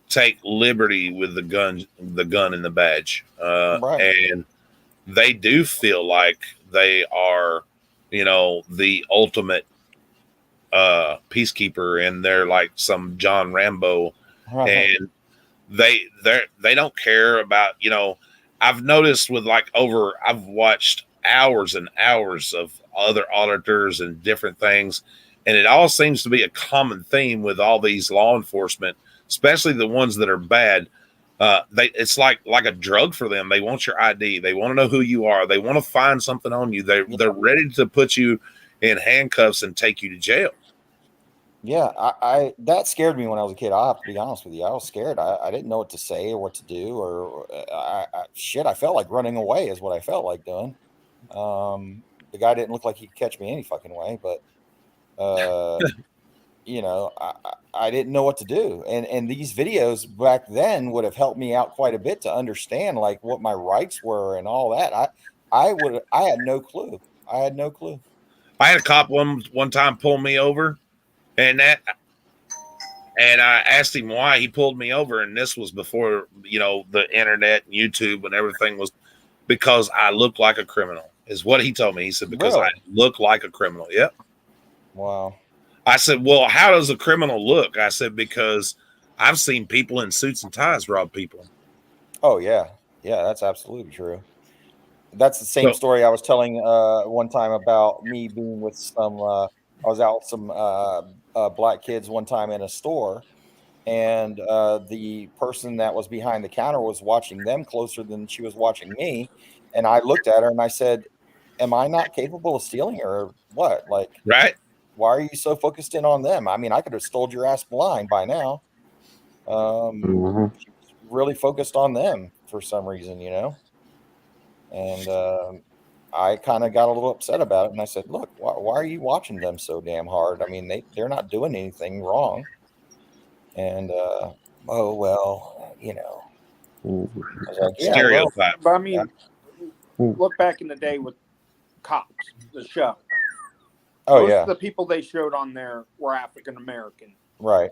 D: take liberty with the gun and the badge,
B: Right.
D: and they do feel like they are, the ultimate peacekeeper, and they're like some John Rambo,
B: Right.
D: and they don't care about, I've noticed I've watched hours and hours of other auditors and different things, and it all seems to be a common theme with all these law enforcement, especially the ones that are bad. It's like a drug for them. They want your ID. They want to know who you are. They want to find something on you. They're ready to put you in handcuffs and take you to jail.
B: Yeah, I that scared me when I was a kid. I have to be honest with you. I was scared. I didn't know what to say or what to do, or I felt like running away is what I felt like doing. The guy didn't look like he could catch me any fucking way, but I didn't know what to do. And these videos back then would have helped me out quite a bit to understand like what my rights were and all that. I had no clue. I had no clue.
D: I had a cop one time pull me over, and I asked him why he pulled me over, and this was before the internet and YouTube and everything was, because I looked like a criminal, is what he told me. He said, because
B: Really?
D: I look like a criminal. Yep.
B: Wow.
D: I said, well, how does a criminal look? I said, because I've seen people in suits and ties rob people.
B: Oh yeah, that's absolutely true. That's the same story I was telling one time about me being with some. I was out with some black kids one time in a store, and the person that was behind the counter was watching them closer than she was watching me. And I looked at her and I said, "Am I not capable of stealing or what? Like,
D: right?
B: Why are you so focused in on them? I mean, I could have stole your ass blind by now." She was really focused on them for some reason, and I kind of got a little upset about it. And I said, "Look, why are you watching them so damn hard? I mean, they're not doing anything wrong." And oh well, I was like, yeah,
D: stereotype.
E: But I mean, look back in the day with Cops, the show.
B: Oh
E: Most
B: yeah,
E: of the people they showed on there were African American
B: right.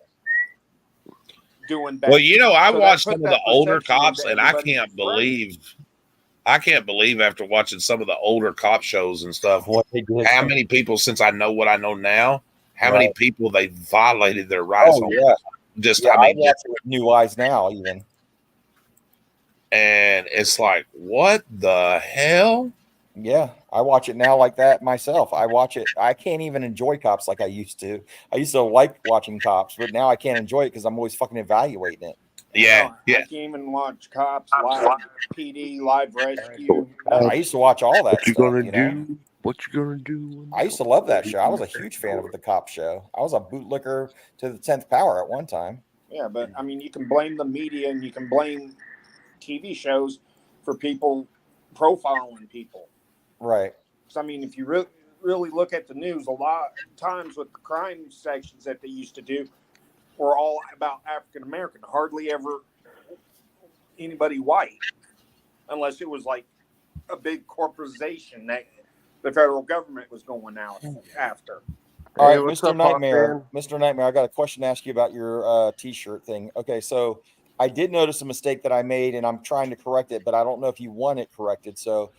E: doing bad.
D: Well, I
E: So that
D: watched
E: put
D: some of
E: that
D: the older
E: perception
D: cops,
E: into
D: and I
E: everybody's
D: can't
E: brain.
D: believe after watching some of the older cop shows and stuff,
B: What they did.
D: how many people, since I know what I know now, how
B: Right.
D: many people they violated their rights
B: Oh
D: on.
B: yeah,
D: Just,
B: yeah.
D: I mean,
B: I watch it with new eyes now, even.
D: and it's like, what the hell?
B: Yeah, I watch it now like that myself. I watch it. I can't even enjoy Cops like I used to. I used to like watching Cops, but now I can't enjoy it because I'm always fucking evaluating it.
D: Yeah,
E: I
D: yeah.
E: can't even watch Cops, Live PD, Live Rescue.
B: I used to watch all that
C: What you
B: stuff.
C: gonna do? What you gonna do?
B: I used to love that show. I was a huge fan of the Cop show. I was a bootlicker to the 10th power at one time.
E: Yeah, but I mean, you can blame the media and you can blame TV shows for people profiling people.
B: Right.
E: So, I mean, if you really look at the news, a lot of times with the crime sections that they used to do were all about African American. Hardly ever anybody white, unless it was like a big corporation that the federal government was going out after.
B: All
C: Hey,
B: right,
C: what's
B: Mr.
C: up, Hawk
B: Nightmare.
C: Man?
B: Mr. Nightmare, I got a question to ask you about your t-shirt thing. Okay, so I did notice a mistake that I made, and I'm trying to correct it, but I don't know if you want it corrected. So,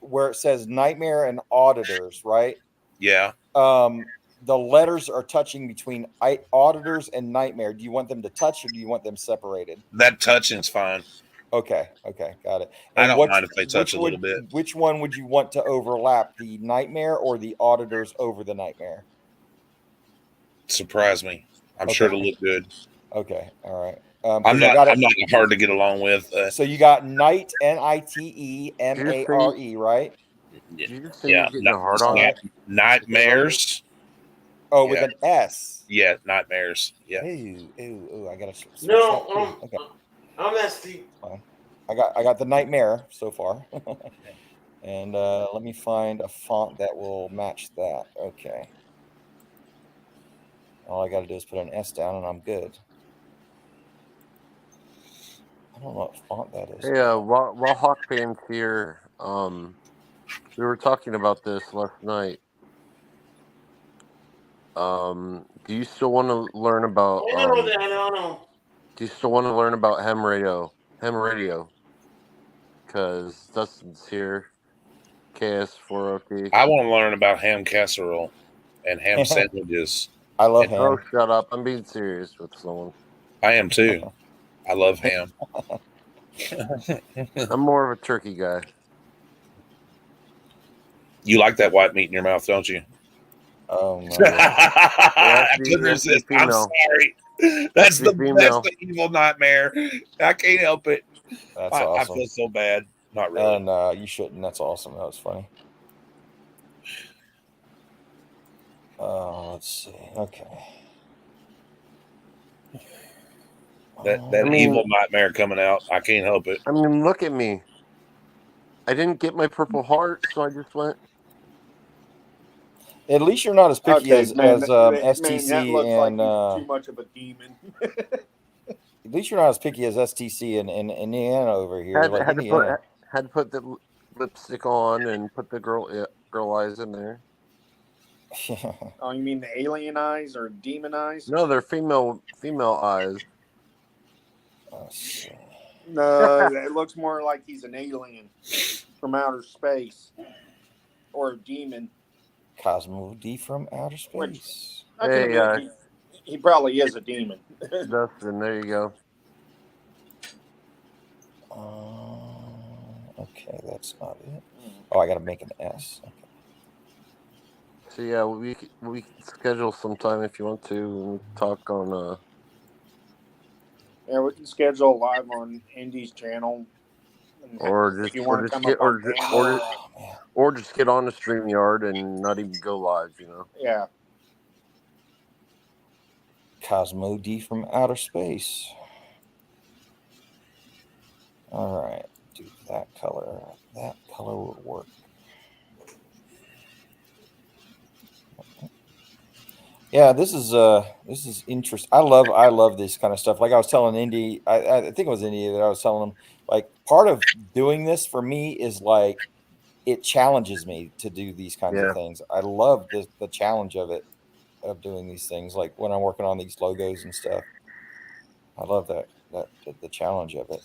B: where it says Nightmare and Auditors, right?
D: Yeah.
B: The letters are touching between Auditors and Nightmare. Do you want them to touch, or do you want them separated?
D: That touching's fine.
B: Okay, got it.
D: I
B: And
D: don't mind if they touch a little bit.
B: which one would you want to overlap, the Nightmare or the Auditors over the Nightmare?
D: Surprise me. I'm
B: Okay.
D: sure it'll look good.
B: Okay, all right.
D: I'm
B: 'Cause I
D: not.
B: got
D: I'm
B: it.
D: not hard to get along with.
B: So you got Night, NITEMARE, right?
C: Did you just say
D: Yeah.
C: you're getting a hard on?
D: Nightmares.
B: Oh, with
D: Yeah.
B: an S.
D: Yeah, nightmares. Yeah.
B: Ooh, I gotta switch that
A: No,
B: too. Okay,
A: I'm not Steve.
B: fine. I got the Nightmare so far. And let me find a font that will match that. Okay. All I gotta do is put an S down and I'm good. I don't know what font that is.
C: Hey, while Hawk Fan's here, we were talking about this last night. Do you still want to learn about?
A: I know that. I know.
C: Do you still want to learn about ham radio? Because Dustin's here. KS4OT.
D: I want to learn about ham casserole and ham sandwiches.
B: I love
D: And-
B: ham.
C: Oh, shut up! I'm being serious with someone.
D: I am too. I love ham.
C: I'm more of a turkey guy.
D: You like that white meat in your mouth, don't you?
B: Oh no.
D: I
C: be-
D: couldn't
C: that's be
D: resist. I'm
C: female.
D: sorry. That's
C: be
D: the
C: female.
D: evil nightmare. I can't help it.
B: That's
D: I
B: awesome.
D: feel so bad. Not really.
B: No, you shouldn't. That's awesome. That was funny. Let's see. Okay.
D: That
C: I mean-
D: evil nightmare coming out. I can't help it.
C: I mean, look at me. I didn't get my Purple Heart, so I just went.
B: At least you're not as picky as STC
E: that looks
B: and
E: like too much of a demon.
B: at least you're not as picky as STC and Indiana over here.
C: Had,
B: Like
C: had, to
B: Indiana.
C: had to put the lipstick on and put the girl eyes in there.
E: Oh, you mean the alien eyes or demon eyes?
C: No, they're female eyes.
B: Let's see.
E: No, it looks more like he's an alien from outer space or a demon.
B: Cosmo D from outer
E: Which-
B: space.
E: I
C: Hey,
E: think he probably is a demon.
C: Dustin, there you go.
B: Okay, that's not it. Oh, I gotta make an S. Okay.
C: So yeah, we can schedule sometime if you want to and talk on.
E: Yeah, we can schedule live on Indy's channel. And
C: Or
E: if
C: just
E: you want to
C: just
E: come
C: get
E: up on camera.
B: Oh, man.
C: or just get on the StreamYard and not even go live. You know.
E: Yeah.
B: Cosmo D from outer space. All right, do that color. That color would work. Yeah, this is interesting. I love this kind of stuff. Like I was telling Indy, I think it was Indy that I was telling him, like part of doing this for me is like it challenges me to do these kinds
C: Yeah.
B: of things. I love the challenge of it, of doing these things. Like when I'm working on these logos and stuff, I love that the challenge of it.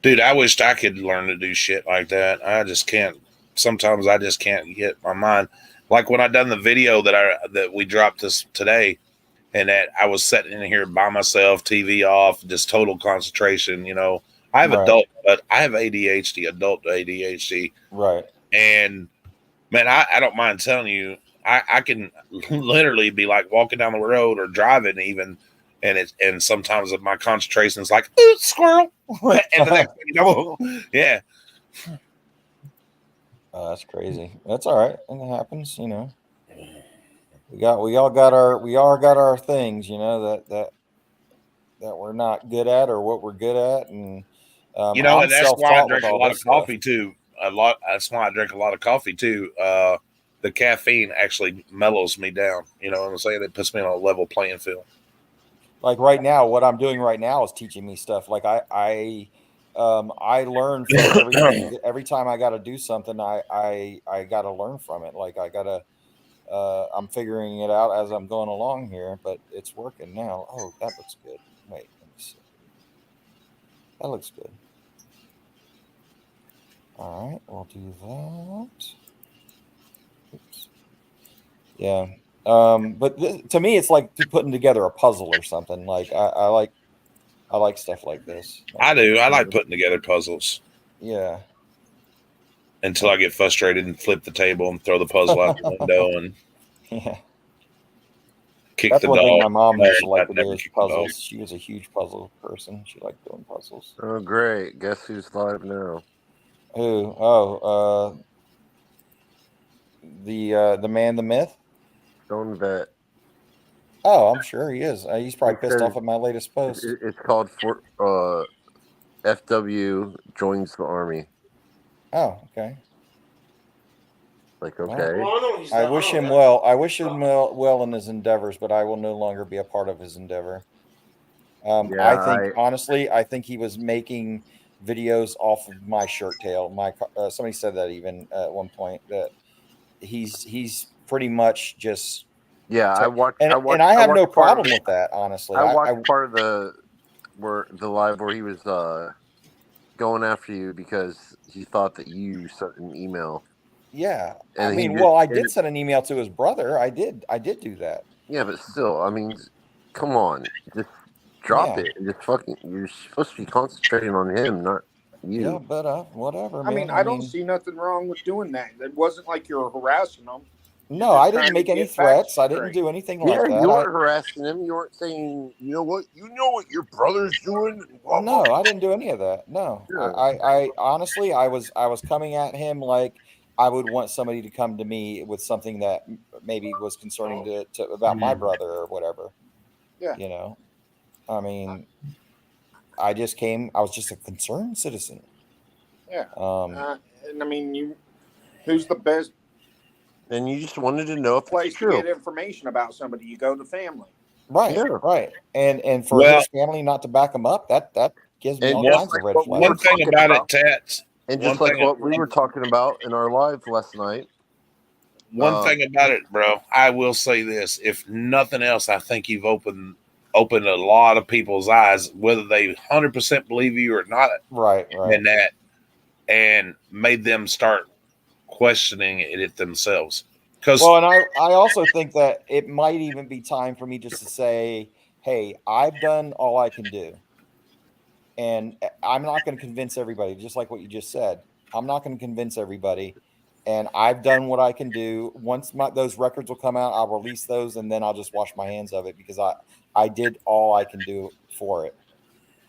D: Dude, I wished I could learn to do shit like that. I just can't. Sometimes I just can't get my mind. Like when I done the video that we dropped this today, and that I was sitting in here by myself, TV off, just total concentration. You know, I have
B: Right.
D: I have ADHD, adult ADHD,
B: Right.
D: and man, I don't mind telling you, I can literally be like walking down the road or driving even, and sometimes my concentration is like, ooh, squirrel, and the next thing you know, yeah.
B: That's crazy. That's all right, and it happens. You know, we all got our things. You know that we're not good at or what we're good at, and
D: You know,
B: I'm
D: and that's why I
B: self-taught
D: drink
B: with
D: a
B: all
D: lot
B: this
D: of
B: stuff.
D: coffee too. That's why I drink a lot of coffee too. The caffeine actually mellows me down. You know what I'm saying? It puts me on a level playing field.
B: Like right now, what I'm doing right now is teaching me stuff. Like I learn from everything. Every time I got to do something, I got to learn from it. Like I got to I'm figuring it out as I'm going along here, but it's working now. Oh, that looks good. Wait, let me see. That looks good. All right, we'll do that. Oops. Yeah. But to me, it's like putting together a puzzle or something. Like I like stuff like this.
D: I do. I like putting together puzzles
B: Yeah.
D: until I get frustrated and flip the table and throw the puzzle out the window and
B: Yeah.
D: kick
B: That's
D: the
B: one
D: dog.
B: thing my mom used to like
D: I'd
B: to
D: never
B: do is
D: kick the dog.
B: puzzles. She was a huge puzzle person. She liked doing puzzles.
C: Oh, great. Guess who's live now?
B: Who? Oh, the man, the myth.
C: Stone Vet.
B: Oh, I'm sure he is. He's probably
C: It
B: pissed
C: says-
B: off at my latest post.
C: It's called FW joins the army.
B: Oh, okay.
C: Like,
B: Well,
C: okay.
A: Well, no, he's
B: I
A: not-
B: wish
A: no,
B: him
A: that-
B: well. I wish him well in his endeavors, but I will no longer be a part of his endeavor.
C: Yeah,
B: I think honestly, I think he was making videos off of my shirt tail. Somebody said that even at one point that he's pretty much just
C: Yeah, I watched.
B: and
C: I watched,
B: I have no
C: watched part of
B: problem with that. Honestly,
C: I watched part of the live where he was going after you because he thought that you sent an email.
B: yeah.
C: And
B: I
C: he
B: mean,
C: just-
B: well, I
C: and
B: did
C: it-
B: send an email to his brother. I did do that.
C: Yeah, but still, I mean, come on, just drop
B: Yeah.
C: it and just fucking. You're supposed to be concentrating on him, not you.
B: Yeah, but whatever.
E: I
B: Man.
E: mean, I don't see nothing wrong with doing that. It wasn't like you were harassing them.
B: No, I
E: just trying
B: didn't
E: to
B: make any
E: get facts
B: threats. I didn't
E: straight.
B: do anything
C: Yeah,
B: like that.
C: you weren't harassing him. You weren't saying, you know what your brother's doing. Blah,
B: No,
C: blah.
B: I didn't do any of that. No,
C: Yeah.
B: I honestly, I was coming at him like I would want somebody to come to me with something that maybe was concerning to about my brother or whatever.
E: Yeah.
B: You know, I mean, I was just a concerned citizen.
E: Yeah.
B: Mm-hmm.
E: And I mean, who's the best
C: And you just wanted to know if
E: place
C: it's
E: to
C: true.
E: get information about somebody? You go to family.
B: Right.
C: Yeah.
B: Right. And for
D: Well-
B: his family not to back him up, that gives me
C: And
B: all
C: just
B: kinds
C: like
B: of red
C: what we
B: flags.
D: One thing
C: talking
D: about
C: about-
D: it, Tats.
C: And
D: One
C: just like
D: thing-
C: what we were talking about in our live last night.
D: One thing about it, bro, I will say this: if nothing else, I think you've opened a lot of people's eyes, whether they 100% believe you or not,
B: Right.
D: in that, and made them start questioning it themselves. Because
B: Well, and I also think that it might even be time for me just to say, hey, I've done all I can do. And I'm not going to convince everybody, just like what you just said. I'm not going to convince everybody. And I've done what I can do. Once those records will come out, I'll release those, and then I'll just wash my hands of it because I did all I can do for it.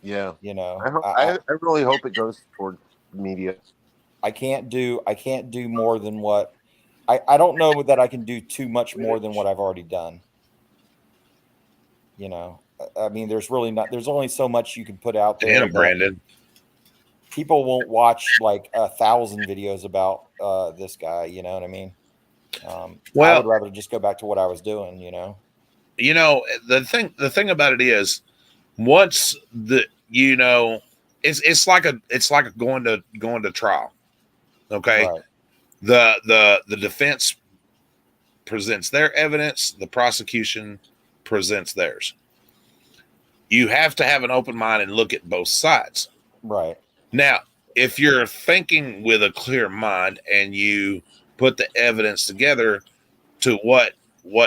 C: Yeah.
B: You know,
C: I really hope it goes towards media.
B: I can't do more than what I don't know that I can do too much more than what I've already done. You know, I mean, there's only so much you can put out there.
D: damn, Brandon.
B: People won't watch like 1,000 videos about this guy. You know what I mean? I
D: Well-
B: would rather just go back to what I was doing. You know?
D: You know, the thing about it is, once it's like going to trial. Okay.
B: Right.
D: The defense presents their evidence, the prosecution presents theirs. You have to have an open mind and look at both sides.
B: Right.
D: Now, if you're thinking with a clear mind and you put the evidence together to what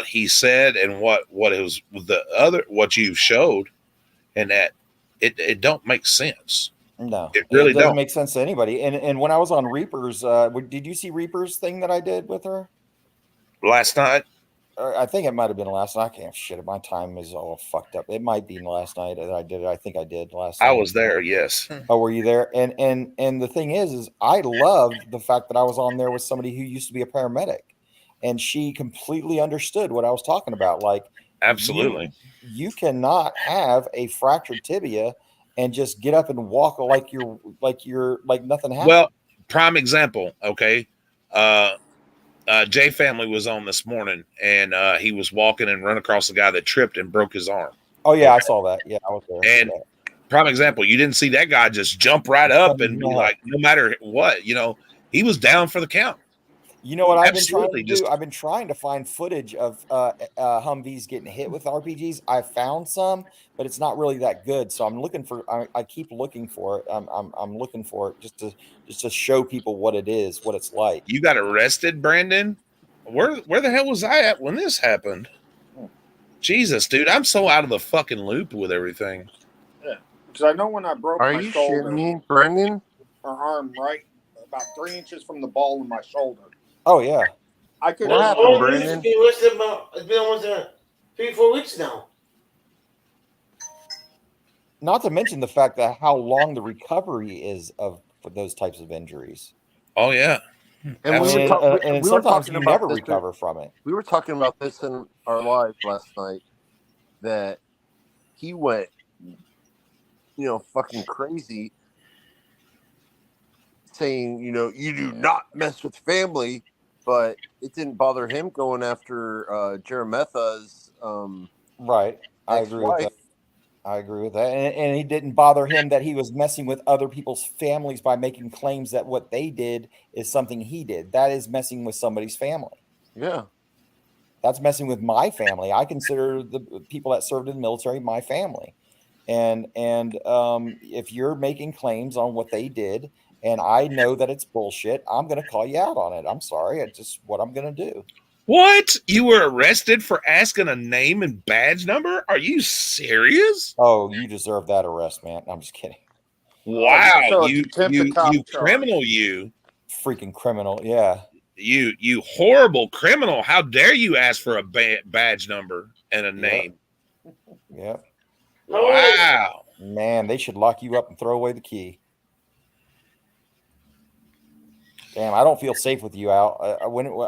D: he said and what it was what you showed, and that it don't make sense.
B: No,
D: It really
B: doesn't
D: don't.
B: make sense to anybody. And when I was on Reaper's, did you see Reaper's thing that I did with her?
D: Last night,
B: I think it might have been last night. I can't shit. My time is all fucked up. It might be last night that I did it. I think I did last night.
D: I was there. Yes.
B: Oh, were you there? And the thing is I loved the fact that I was on there with somebody who used to be a paramedic, and she completely understood what I was talking about. Like,
D: Absolutely.
B: you cannot have a fractured tibia and just get up and walk like nothing happened.
D: Well, prime example. Okay. Jay Family was on this morning, and he was walking and run across a guy that tripped and broke his arm.
B: Oh yeah, I saw that. Yeah, I was there.
D: And prime example, you didn't see that guy just jump right up and be
B: No.
D: like, no matter what, he was down for the count.
B: You know what I've been trying
D: Absolutely,
B: to do?
D: just-
B: I've been trying to find footage of Humvees getting hit with RPGs. I found some, but it's not really that good. So I'm looking for. I keep looking for it. I'm looking for it just to show people what it is, what it's like.
D: You got arrested, Brandon? Where the hell was I at when this happened? Jesus, dude, I'm so out of the fucking loop with everything.
E: Because I know when I broke
C: Are
E: my
C: you
E: shoulder
C: shitting me, Brendan?
E: or arm right about 3 inches from the ball of my shoulder,
B: Oh yeah,
E: I could.
C: What happened, Brandon?
A: It's been almost 3-4 weeks now.
B: not to mention the fact that how long the recovery is for those types of injuries.
D: Oh yeah.
C: And
D: Absolutely.
B: And sometimes you never recover from it.
C: We were talking about this in our live last night, that he went, fucking crazy, saying, you do not mess with family, but it didn't bother him going after Jeremetha's
B: Right. I agree with
C: ex-wife.
B: that. I agree with that. And it didn't bother him that he was messing with other people's families by making claims that what they did is something he did. That is messing with somebody's family.
C: Yeah.
B: That's messing with my family. I consider the people that served in the military my family. And if you're making claims on what they did, and I know that it's bullshit, I'm going to call you out on it. I'm sorry. It's just what I'm going to do.
D: What? You were arrested for asking a name and badge number? Are you serious?
B: Oh, you deserve that arrest, man. I'm just kidding.
D: Wow,
E: so
D: you
E: attempted cop charge.
D: criminal, you
B: Freaking criminal. Yeah.
D: you horrible criminal. How dare you ask for a badge number and a name?
B: Yep.
D: Wow.
B: Man, they should lock you up and throw away the key. Damn, I don't feel safe with you, Al.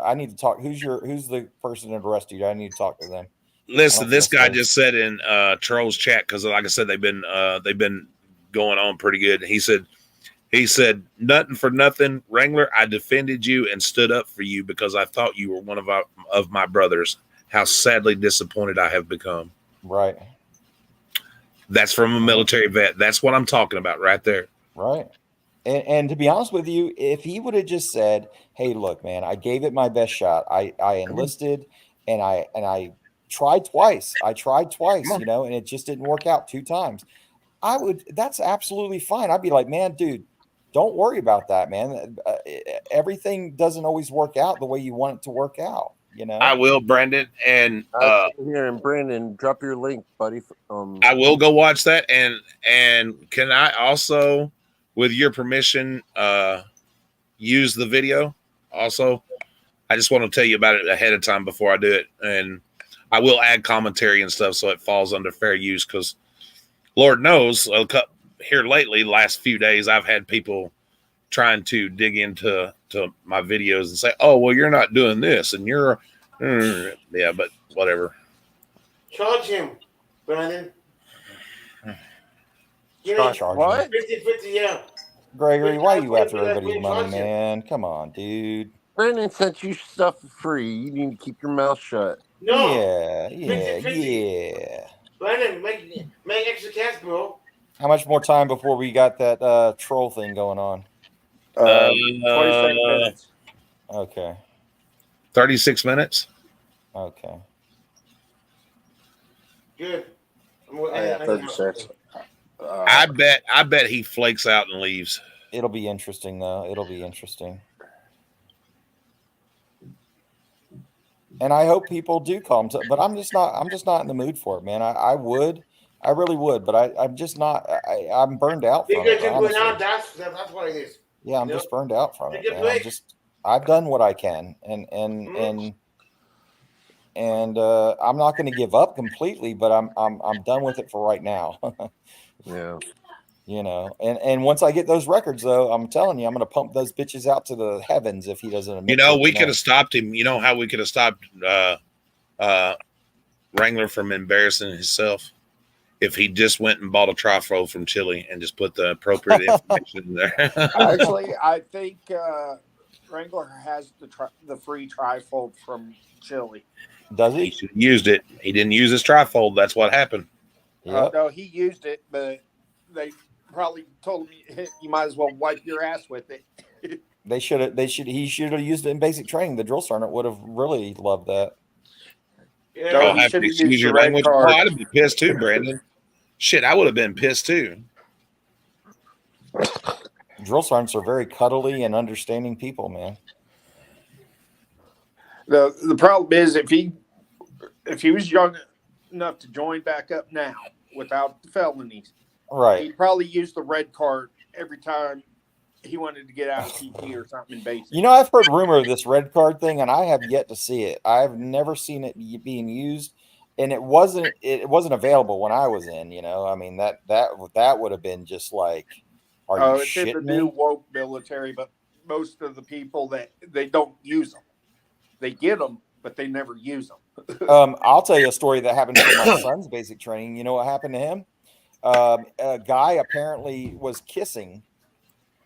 B: I need to talk. Who's the person that arrested you? I need to talk to them.
D: Listen, this
B: feel
D: guy
B: safe.
D: just said in Charles' chat, because like I said, they've been going on pretty good. He said nothing for nothing, Wrangler. I defended you and stood up for you because I thought you were one of my brothers. How sadly disappointed I have become.
B: Right.
D: That's from a military vet. That's what I'm talking about right there.
B: Right. And to be honest with you, if he would have just said, "Hey, look, man, I gave it my best shot. I enlisted, and I tried twice. And it just didn't work out 2 times." That's absolutely fine. I'd be like, "Man, dude, don't worry about that, man. Everything doesn't always work out the way you want it to work out."
D: I will, Brandon, and
C: Here, and Brandon, drop your link, buddy.
D: I will go watch that. And can I also, with your permission, use the video? Also, I just want to tell you about it ahead of time before I do it, and I will add commentary and stuff so it falls under fair use. Because Lord knows, here lately, last few days, I've had people trying to dig into my videos and say, "Oh, well, you're not doing this, and you're," yeah, but whatever.
A: Charge him, Brandon.
B: Charge him.
C: What?
A: 50-50, yeah.
B: Gregory, why are you after everybody's money, man? Come on, dude.
C: Brandon sent you stuff for free. You need to keep your mouth shut.
A: No.
B: Yeah.
A: Brandon, make extra cash, bro.
B: How much more time before we got that troll thing going on?
E: 27 minutes.
B: Okay.
D: 36 minutes.
B: Okay.
A: Good.
E: Yeah, 36.
D: I bet he flakes out and leaves.
B: It'll be interesting, though. It'll be interesting. And I hope people do come to, but I'm just not in the mood for it, man. I really would, but I'm just not. I'm burned out from
A: Because
B: it.
A: you're going out, that's what it is.
B: Yeah, I'm just burned out from it,
A: Take a
B: man.
A: break.
B: I've done what I can, and I'm not going to give up completely, but I'm done with it for right now.
C: Yeah.
B: And once I get those records, though, I'm telling you, I'm going to pump those bitches out to the heavens if he doesn't admit to it
D: We
B: tonight.
D: could have stopped him. You know how we could have stopped Wrangler from embarrassing himself? If he just went and bought a trifold from Chile and just put the appropriate information in there.
E: Actually, I think Wrangler has the free trifold from Chile.
B: Does
D: He
B: he?
D: should have used it. He didn't use his trifold. That's what happened.
B: Yep.
E: No, he used it, but they probably told him you might as well wipe your ass with it.
B: He should have used it in basic training. The drill sergeant would have really loved that.
A: Yeah.
E: No,
D: I'll
E: he
D: have
E: should
D: to
E: have
D: excuse
E: used
D: your
E: the red
D: language.
E: card.
D: Oh, I'd have been pissed too, Brandon. Shit, I would have been pissed too.
B: Drill sergeants are very cuddly and understanding people, man.
E: The problem is if he was young enough to join back up now without the felonies,
B: Right.
E: he'd probably use the red card every time he wanted to get out of TP or something in basic.
B: You know, I've heard rumor of this red card thing, and I have yet to see it. I've never seen it being used, and it wasn't available when I was in. You know, I mean that would have been just like, are you
E: It's in the
B: shitting
E: new
B: me?
E: woke military, but most of the people that they don't use them. They get them, but they never use them.
B: I'll tell you a story that happened to my son's basic training. You know what happened to him? A guy apparently was kissing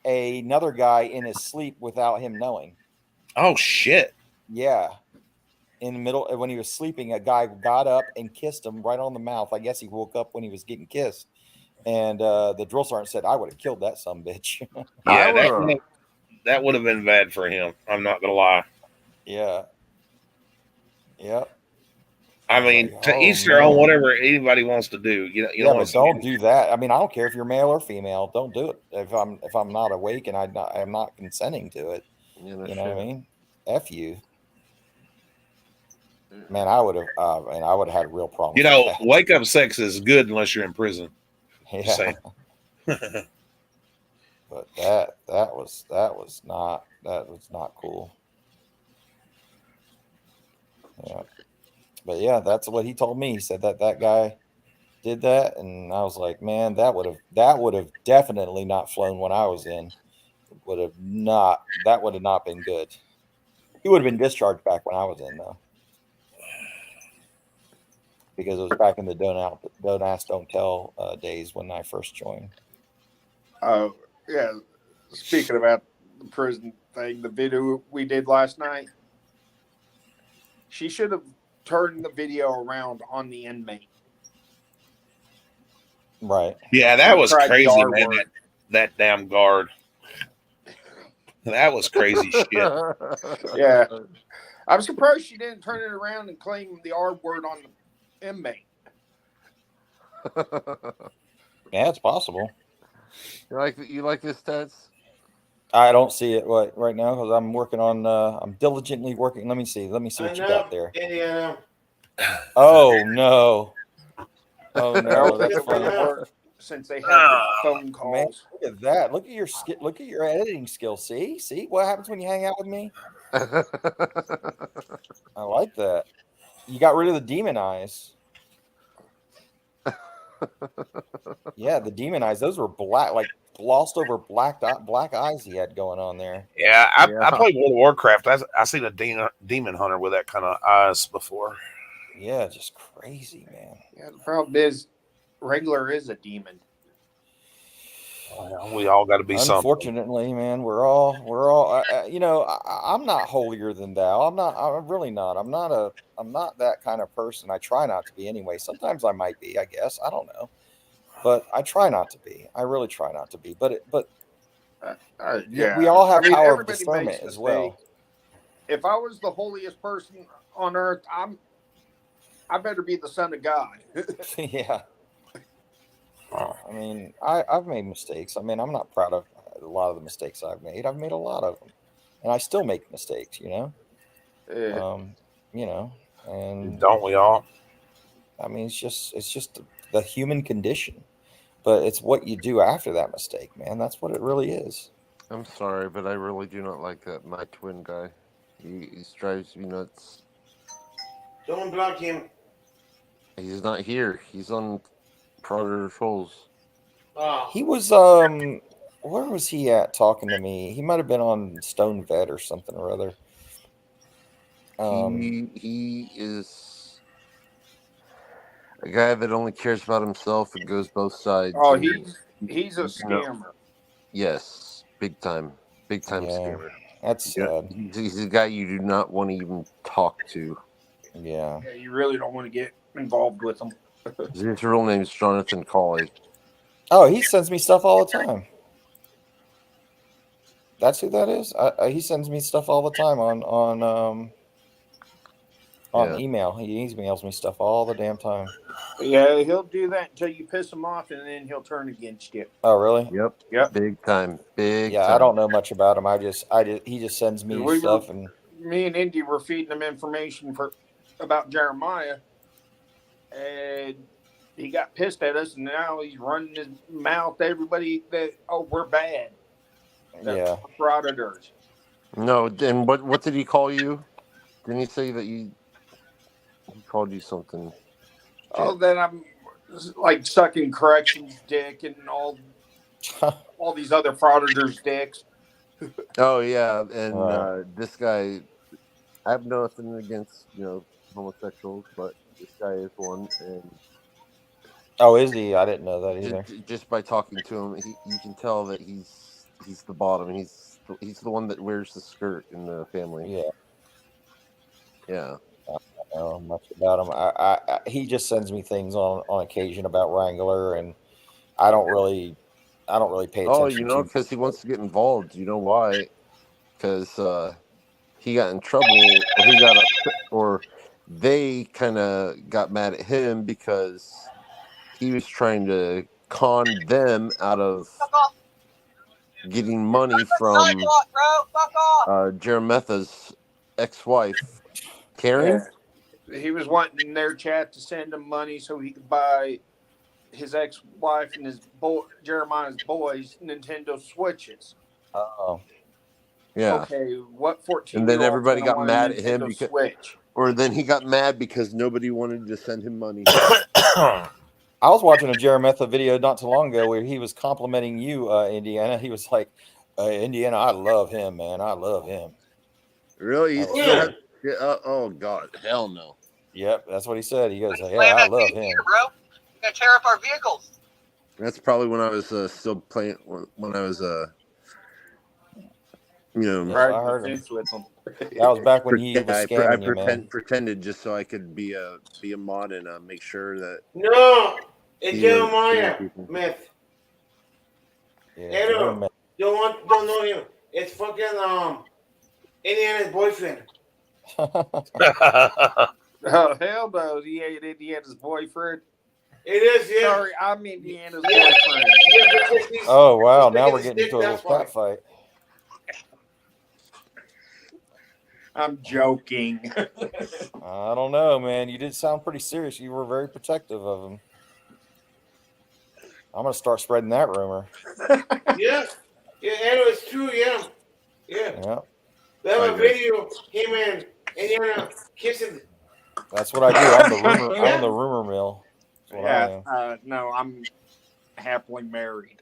B: another guy in his sleep without him knowing.
D: Oh shit!
B: Yeah. In the middle, when he was sleeping, a guy got up and kissed him right on the mouth. I guess he woke up when he was getting kissed. And the drill sergeant said, I would have killed that sumbitch.
D: Yeah, that would have been bad for him. I'm not gonna lie.
B: Yeah. Yep.
D: I mean,
B: Like,
D: to
B: oh,
D: each their own.
B: man.
D: Whatever anybody wants to do. You know, you
B: Yeah,
D: don't
B: but don't do that. I mean, I don't care if you're male or female. Don't do it if I'm not awake and I'm not consenting to it. You know what I mean? F you. Man, I would have had a real problem.
D: You know, wake up sex is good unless you're in prison.
B: Yeah.
D: saying.
B: But that was not cool. Yeah. But yeah, that's what he told me. He said that guy did that, and I was like, man, that would have definitely not flown when I was in. That would have not been good. He would have been discharged back when I was in though. Because it was back in the don't ask, don't tell days when I first joined.
E: Yeah. Speaking about the prison thing, the video we did last night, she should have turned the video around on the inmate.
B: Right.
D: Yeah, that was
E: Tried the
D: crazy,
E: R
D: man.
E: word.
D: That damn guard. That was crazy shit.
E: Yeah. I'm surprised she didn't turn it around and claim the R word on the inmate.
B: Yeah, it's possible.
C: You like this, Tats?
B: I don't see it right now because I'm working on. I'm diligently working. Let me see what you got there.
A: Yeah.
B: Oh no! Oh
E: I
B: no!
E: don't think
B: That's
E: it would have
B: funny.
E: worked since they had the phone
B: Man,
E: calls.
B: look at that! Look at your editing skills. See what happens when you hang out with me? I like that. You got rid of the demon eyes. Yeah, the demon eyes. Those were black, like glossed over black eyes he had going on there.
D: Yeah, I played World of Warcraft. I seen a demon hunter with that kind of eyes before.
B: Yeah, just crazy, man.
E: Yeah, the problem is, Regular is a demon.
D: Well, we all got to be something.
B: Unfortunately, man, we're all. You know, I'm not holier than thou. I'm really not. I'm not that kind of person. I try not to be anyway. Sometimes I might be. I guess I don't know, but I try not to be. I really try not to be. But
E: Yeah,
B: we all have power of
E: everybody
B: discernment
E: makes
B: as well.
E: mistakes. If I was the holiest person on earth, I better be the son of God.
B: Yeah. I mean, I've made mistakes. I mean, I'm not proud of a lot of the mistakes I've made. I've made a lot of them, and I still make mistakes. You know. You know, and
D: Don't we all?
B: I mean, it's just the human condition, but it's what you do after that mistake, man. That's what it really is.
C: I'm sorry, but I really do not like that my twin guy. He drives me nuts.
A: Don't block him.
C: He's not here. He's on Predator Trolls.
A: Oh.
B: He was where was he at talking to me? He might have been on Stone Vet or something or other.
C: He is a guy that only cares about himself and goes both sides.
E: Oh,
C: and
E: he's a scammer.
C: Yes, big time
B: Yeah.
C: scammer.
B: That's sad.
C: He's a guy you do not want to even talk to.
B: Yeah.
E: Yeah, you really don't want to get involved with him.
C: His real name is Jonathan Colley.
B: Oh, he sends me stuff all the time. That's who that is. He sends me stuff all the time on
C: Yeah.
B: email. He emails me stuff all the damn time.
E: Yeah, he'll do that until you piss him off, and then he'll turn against you.
B: Oh, really?
C: Yep.
E: Yep.
C: Big time. Big
B: Yeah,
C: time.
B: I don't know much about him. He just sends me
E: We
B: stuff,
E: were-
B: and
E: Me and Indy were feeding him information about Jeremiah, and he got pissed at us, and now he's running his mouth to everybody that we're bad.
B: yeah.
E: Frauditors.
C: No, and what did he call you? Didn't he say that he called you something?
E: Oh, then I'm like sucking corrections dick and all these other frauditors dicks.
C: Oh yeah, and
B: Right.
C: this guy, I have nothing against homosexuals, but this guy is one, and
B: Oh, is he? I didn't know that either.
C: just by talking to him, you can tell that he's the bottom. He's the one that wears the skirt in the family.
B: Yeah.
C: Yeah.
B: I don't know much about him. He just sends me things on occasion about Wrangler, and I don't really pay attention.
C: Oh, because he wants to get involved. You know why? Because he got in trouble, or he got upset, or they kind of got mad at him because he was trying to con them out of getting money from Jeremetha's ex-wife, Karen.
E: Yeah. He was wanting their chat to send him money so he could buy his ex-wife and his Jeremiah's boys Nintendo Switches.
B: Oh.
C: Yeah.
E: Okay, what 14?
C: And then everybody got mad at him
E: because Switch.
C: Or then he got mad because nobody wanted to send him money.
B: I was watching a Jeremetha video not too long ago where he was complimenting you, Indiana. He was like, Indiana, I love him, man. I love him.
C: Really?
A: Yeah.
C: Oh God, hell no.
B: Yep, that's what he said. He goes, yeah, I love him.
F: Here, bro. We gotta tear up our vehicles.
C: That's probably when I was still playing. When I was
B: Yeah, I heard him.
E: With him.
B: That was back when he was scamming you, man.
C: pretended just so I could be a mod and make sure that
A: No, it's
C: he was
A: Jeremiah
C: scamming people.
A: Myth.
B: Yeah,
A: Hello.
B: man.
A: Don't know him. It's fucking Indiana's boyfriend.
E: Oh, hell no. He ain't Indiana's boyfriend.
A: It is, yeah.
E: Sorry, I'm Indiana's
A: Yeah.
E: boyfriend.
A: Yeah, because he's-
B: Oh, wow.
A: he's
B: Now
A: making
B: we're
A: his
B: getting
A: dick
B: into a little
A: that far.
B: cat fight.
E: I'm joking.
B: I don't know, man. You did sound pretty serious. You were very protective of him. I'm going to start spreading that rumor.
A: Yeah. Yeah, and it's true, yeah. Yeah.
B: Yeah,
A: They have a
C: Okay.
A: video, him and Indiana kissing.
B: that's what I do. I'm the rumor mill. That's what I am.
E: No, I'm happily married.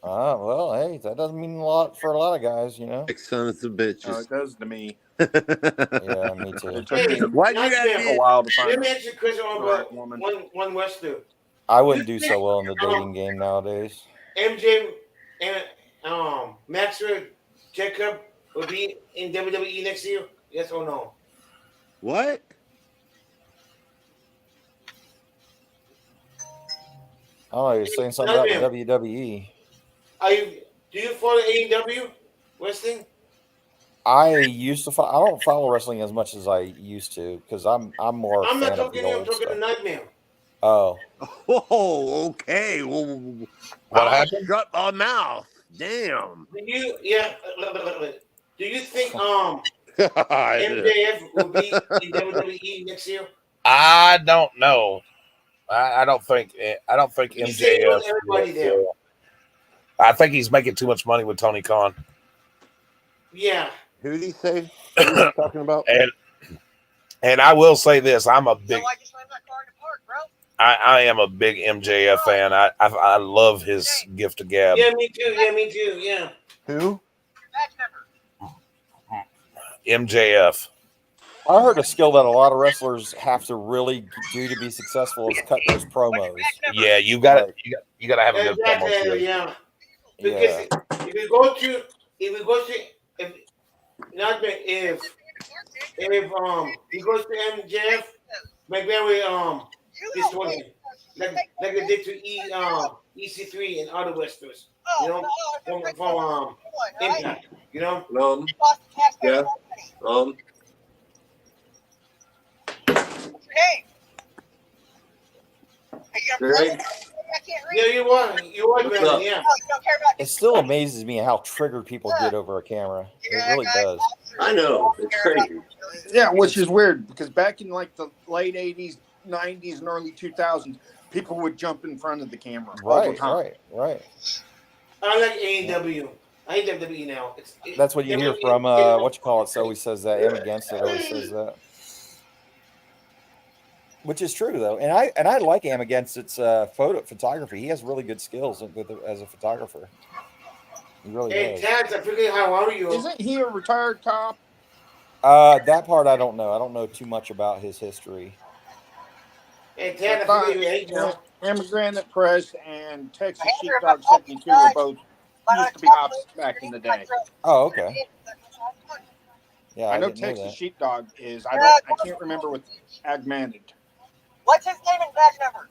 B: Well, hey, that doesn't mean a lot for a lot of guys, you know?
C: sons of
E: Oh,
C: bitches.
E: it does to me.
B: Yeah, me too.
E: It took me
C: Why do you
A: Not
C: gotta
A: them.
C: be-
E: a while to
A: Let
E: find
A: me ask you a question
E: the
A: about
E: right woman.
A: one Western.
B: I wouldn't do so well in the dating game nowadays.
A: MJ and Maxwell Jacob will be in WWE next year? Yes or no?
C: What?
B: I don't know, you're saying something about the WWE.
A: Do you follow AEW wrestling?
B: I used to follow. I don't follow wrestling as much as I used to because I'm more.
A: I'm
B: a
A: not
B: fan of
A: talking
B: the
A: to you, I'm
B: old
A: talking to
B: stuff.
A: Nightmare.
B: Oh,
C: Oh, okay. Well,
D: What happened?
C: Shut my mouth. Damn.
A: Do you think MJF will be in WWE next year?
D: I don't know. I don't think
A: You say you want
D: MJF.
A: everybody there.
D: I think he's making too much money with Tony Khan.
A: Yeah.
C: Who did he say? Who was he talking about?
D: And I will say this: I'm a
F: So
D: big,
F: I just slammed that car in the park, bro.
D: I am a big MJF fan. I love his gift of gab.
A: Yeah, me too. Yeah, me too. Yeah.
C: Who?
F: Badge number.
D: MJF.
B: I heard a skill that a lot of wrestlers have to really do to be successful is cut those promos.
D: Yeah, you got to have a good promo.
A: Exactly.
D: skills.
A: Yeah.
B: Yeah,
A: Because if you go to if not if he goes to MJF, McMahon this one like they did to EC3 and other wrestlers. You know, from
F: one, right?
A: impact. You know,
F: It cost the taxpayers
C: Yeah.
F: more money. What's your name? Are you gonna
C: Greg?
F: I can't read.
A: yeah, you are,
C: What's
A: Brandon.
C: up?
A: Yeah.
F: No, you don't care about
B: It still amazes me how triggered people get over a camera. It really does.
C: I know. It's crazy.
E: Yeah, which is weird because back in like the late 80s, 90s, and early 2000s, people would jump in front of the camera all the
B: Right,
E: time.
B: right.
A: I like AEW. I hate WWE now.
B: That's what you hear from what you call it. So always says that. I'm against it. Always says that. Which is true though, and I like Am against its photography. He has really good skills as a photographer. He really
A: Hey,
B: does.
A: Taz, I forget how are you?
E: Isn't he a retired cop?
B: That part I don't know. I don't know too much about his history.
A: Hey, Taz, I
E: thought,
A: forget you hate
E: you know, Immigrant Press and Texas
F: Andrew,
E: Sheepdog 72 were both used to be ops back in the day.
B: Oh, okay. Yeah,
E: I know
B: didn't know
E: Texas
B: that.
E: Sheepdog is. I can't remember what Augmented.
F: What's his name and badge number?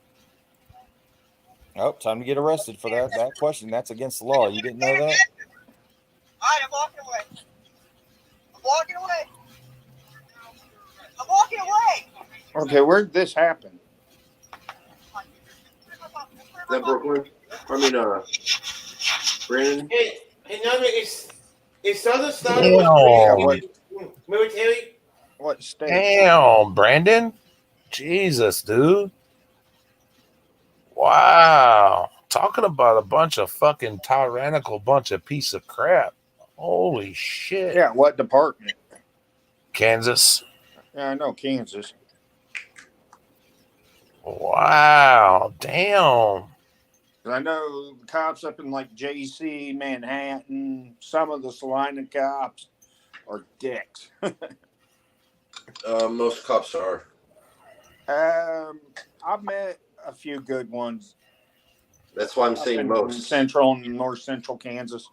B: Oh, time to get arrested for that question. That's against the law. You didn't know that?
F: All right, I'm walking away. I'm walking away. I'm walking away.
E: Okay, where did this happen?
C: Is that Brooklyn? I mean, Brandon?
A: Hey, no, it's Southern Star
D: Damn.
A: was military.
E: What state?
D: Damn, Brandon. Jesus, dude. Wow. Talking about a bunch of fucking tyrannical bunch of piece of crap. Holy shit.
E: Yeah, what department?
D: Kansas.
E: Yeah, I know Kansas.
D: Wow. Damn.
E: I know the cops up in like JC, Manhattan, some of the Salina cops are dicks.
C: Most cops are.
E: I've met a few good ones.
C: That's why I'm
E: up
C: saying
E: in
C: most.
E: Central and North Central Kansas.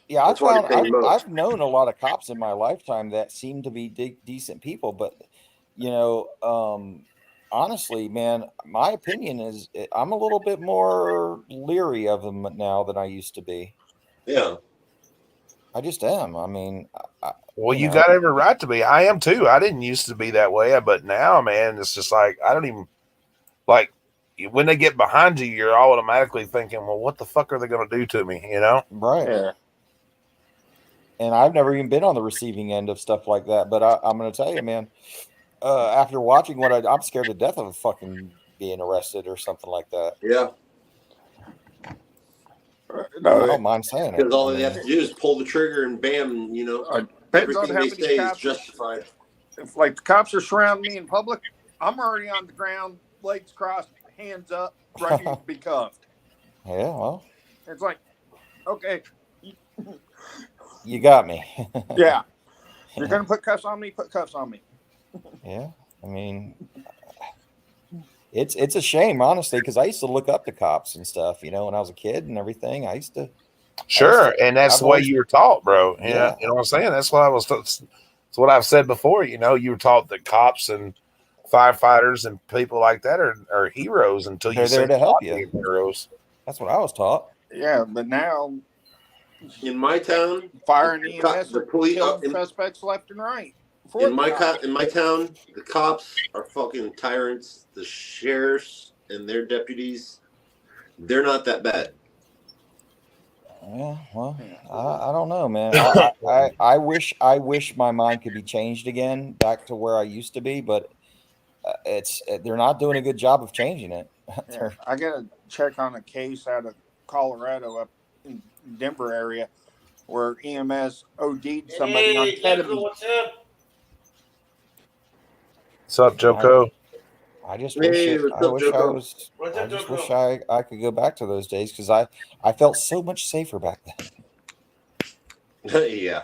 B: Yeah,
C: That's why I'm saying most.
B: I've known a lot of cops in my lifetime that seem to be decent people, but you know, honestly, man, my opinion is I'm a little bit more leery of them now than I used to be.
C: Yeah.
B: I just am. I mean,
D: Well, you
B: know.
D: got every right to be. I am too. I didn't used to be that way, but now, man, it's just like I don't even like when they get behind you. You're automatically thinking, "Well, what the fuck are they going to do to me?" You know?
B: Right.
E: Yeah.
B: And I've never even been on the receiving end of stuff like that. But I'm going to tell you, man, after watching what I'm scared to death of fucking being arrested or something like that.
C: Yeah.
B: I don't mind saying it.
C: Because all
B: I
C: they
B: mean,
C: have to do is pull the trigger and bam, you know,
E: Depends on
C: everything
E: how
C: they
E: many
C: say is
E: cops.
C: justified.
E: If like the cops are surrounding me in public, I'm already on the ground, legs crossed, hands up, ready to be cuffed.
B: yeah, well,
E: It's like, okay,
B: you got me.
E: yeah, you're gonna put cuffs on me. Put cuffs on me.
B: Yeah, I mean, it's a shame, honestly, because I used to look up to cops and stuff. You know, when I was a kid and everything, I used to.
D: Sure, and that's
B: I've
D: the way
B: always-
D: you were taught, bro. Yeah,
B: Yeah.
D: you know what I'm saying. That's what I was. That's what I've said before. You know, you were taught that cops and firefighters and people like that are heroes until you
B: They're there
D: see
B: to help
D: them
B: you.
D: being heroes.
B: That's what I was taught.
E: Yeah, but now
C: In my town,
E: fire and
C: the
E: EMS are
C: police
E: killing suspects left and right.
C: in my town, the cops are fucking tyrants. The sheriffs and their deputies, they're not that bad.
B: Yeah, well, I don't know, man. I wish my mind could be changed again back to where I used to be, but they're not doing a good job of changing it.
E: Yeah, I gotta check on a case out of Colorado up in Denver area where EMS OD'd somebody on
A: Hey, Jericho,
E: ketamine.
A: what's up?
D: What's up, Joko?
B: I just
C: Hey,
B: wish
C: what's up, Joko?
A: What's
B: I
A: up,
B: just
A: Joko?
B: wish I could go back to those days because I felt so much safer back then.
C: Yeah.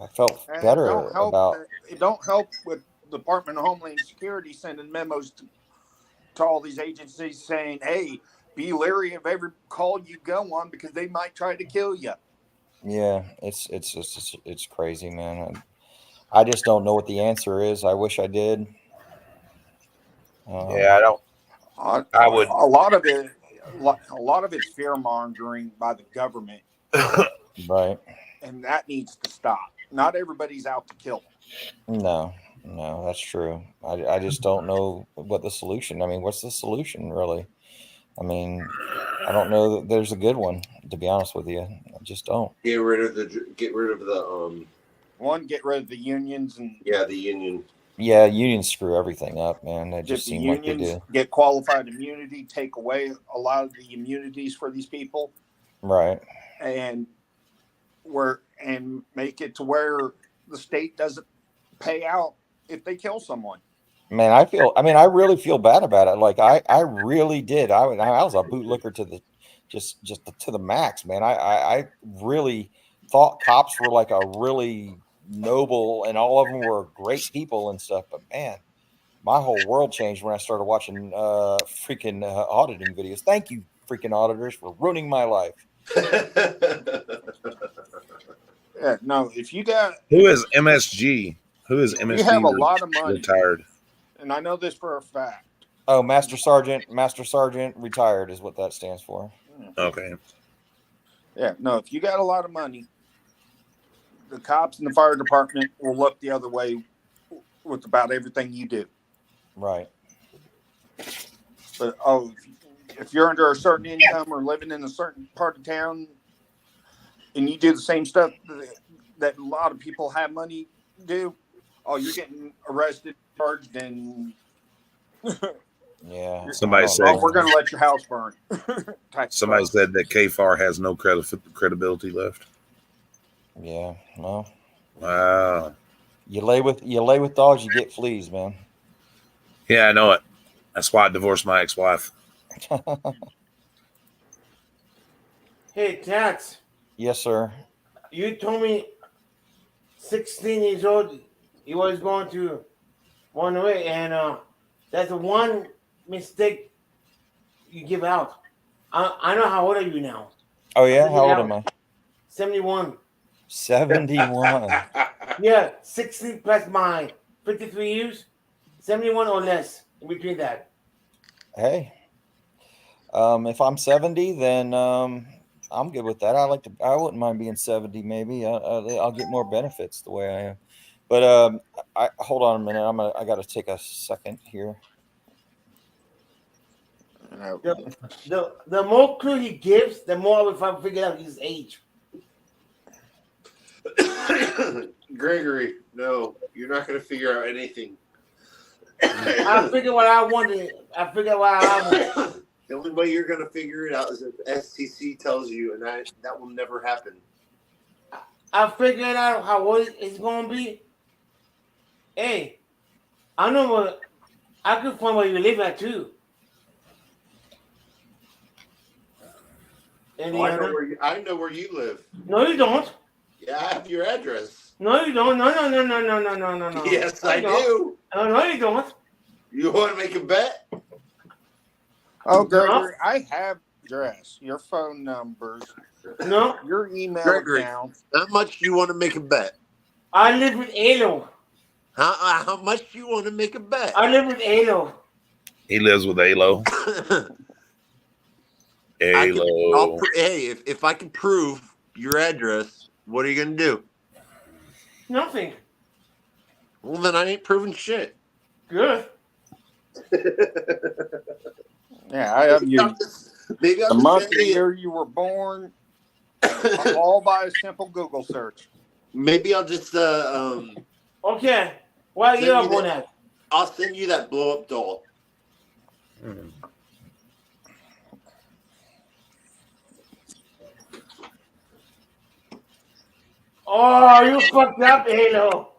B: I felt
E: And
B: better
E: it don't help with the Department of Homeland Security sending memos to all these agencies saying, "Hey, be leery of every call you go on because they might try to kill you."
B: Yeah, it's crazy, man. I just don't know what the answer is. I wish I did.
D: Yeah, I don't. I would.
E: A lot of it's fear mongering by the government.
B: Right.
E: and that needs to stop. Not everybody's out to kill them.
B: No, that's true. I just don't know what the solution. I mean, what's the solution really? I mean, I don't know that there's a good one, to be honest with you. I just don't.
C: Get rid of the
E: One, get rid of the unions and
C: the union.
B: Yeah, unions screw everything up, man. They
E: get
B: just
E: the
B: seem like they
E: unions,
B: do.
E: get qualified immunity, take away a lot of the immunities for these people,
B: Right.
E: and make it to where the state doesn't pay out if they kill someone.
B: Man, I really feel bad about it. Like I really did. I was a bootlicker to the just to the max, man. I really thought cops were like a really noble and all of them were great people and stuff. But man, my whole world changed when I started watching freaking auditing videos. Thank you, freaking auditors, for ruining my life.
E: Yeah, no, if you got
D: Who is MSG? Who is MSG?
E: you have a lot of money,
D: retired.
E: and I know this for a fact.
B: Oh, Master Sergeant retired is what that stands for.
D: Okay.
E: Yeah, no, if you got a lot of money, the cops and the fire department will look the other way with about everything you do.
B: Right.
E: But if you're under a certain income or living in a certain part of town, and you do the same stuff that a lot of people have money do, you're getting arrested, charged, and
B: Yeah.
D: Somebody said
E: we're going to let your house burn.
D: somebody said that KFAR has no credibility left.
B: Yeah. Well,
D: Wow.
B: you lay with dogs, you get fleas, man.
D: Yeah, I know it. That's why I divorced my ex-wife.
A: Hey, Tats,
B: Yes, sir.
A: you told me 16 years old you was going to run away, and that's the one mistake you give out. I know how old are you now?
B: Oh yeah, how old am I?
A: 71.
B: 71.
A: Yeah, 60 plus my 53 years, 71 or less in between that.
B: Hey, if I'm 70, then I'm good with that. I wouldn't mind being 70. Maybe I'll get more benefits the way I am. But I hold on a minute. I got to take a second here.
A: The more clue he gives, the more I will figure out his age.
C: Gregory, no, you're not going to figure out anything.
A: I figure what I wanted. I figure what I want.
C: The only way you're going to figure it out is if STC tells you, and that will never happen.
A: I figured out how old it's going to be. Hey, I know what I could find where you live at too. Indiana.
C: I know where you live.
A: No, you don't.
C: Yeah, I have your address.
A: No, you don't. No.
C: Yes, I do.
A: No, you don't.
C: You want to make a bet?
E: Oh, Gregory, I have address, your phone numbers,
A: No,
E: your email
C: Gregory.
E: account.
C: How much you want to make a bet?
A: I live with Alo.
C: How much you want to make a bet?
A: I live with Alo.
D: He lives with Alo. Alo.
C: Hey, if I can prove your address, what are you going to do?
A: Nothing.
C: Well, then I ain't proving shit.
A: Good.
E: Yeah, I have you.
C: Maybe
E: The
C: I'm
E: month and year you were born, all by a simple Google search.
C: Maybe I'll just
A: Okay. Why
C: Send
A: you
C: me
A: up on
C: that.
A: that?
C: I'll send you that blow up doll.
A: Oh, you fucked up, Alo.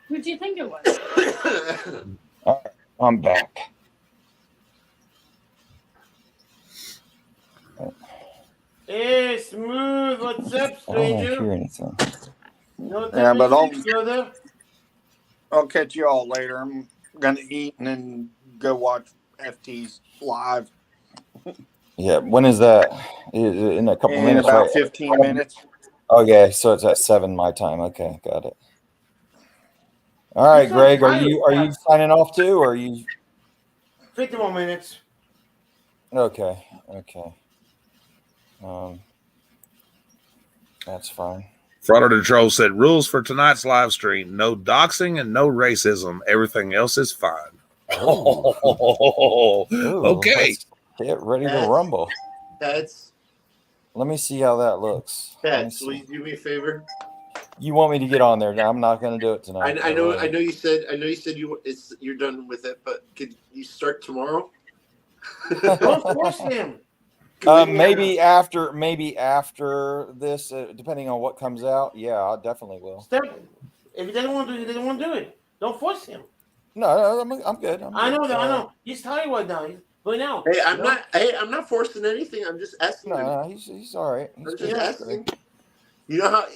G: Who do you think it was?
B: I'm back.
A: Hey, Smooth. What's up,
B: I don't
A: stranger?
B: hear anything.
A: No
E: Yeah, but
A: brother.
E: I'll catch you all later. I'm gonna eat and then go watch FT's live
B: Yeah, when is that? In a couple
E: in
B: minutes,
E: about
B: right?
E: 15 minutes.
B: Okay, so it's at 7 my time. Okay, got it. All right,
A: You're so
B: Greg, are
A: tired.
B: you signing off too, or are you?
A: 50 more minutes.
B: Okay. That's fine.
D: Frauditor Troll said rules for tonight's live stream: no doxing and no racism. Everything else is fine. Oh,
B: Ooh,
D: okay.
B: let's get ready to rumble.
C: Pats,
B: Let me see how that looks.
C: will you do me a favor?
B: You want me to get on there? I'm not going to do it tonight.
C: I know you said you're done with it, but could you start tomorrow?
A: Don't force him.
B: Maybe after this, depending on what comes out. Yeah, I definitely will.
A: Step. If he doesn't want to do it, he doesn't want to do it. Don't force him.
B: No, I'm good.
A: I know that. I know. He's tired right now. He's going out.
C: Hey, I'm not forcing anything. I'm just asking.
B: No, he's all right.
C: I'm just asking. You know how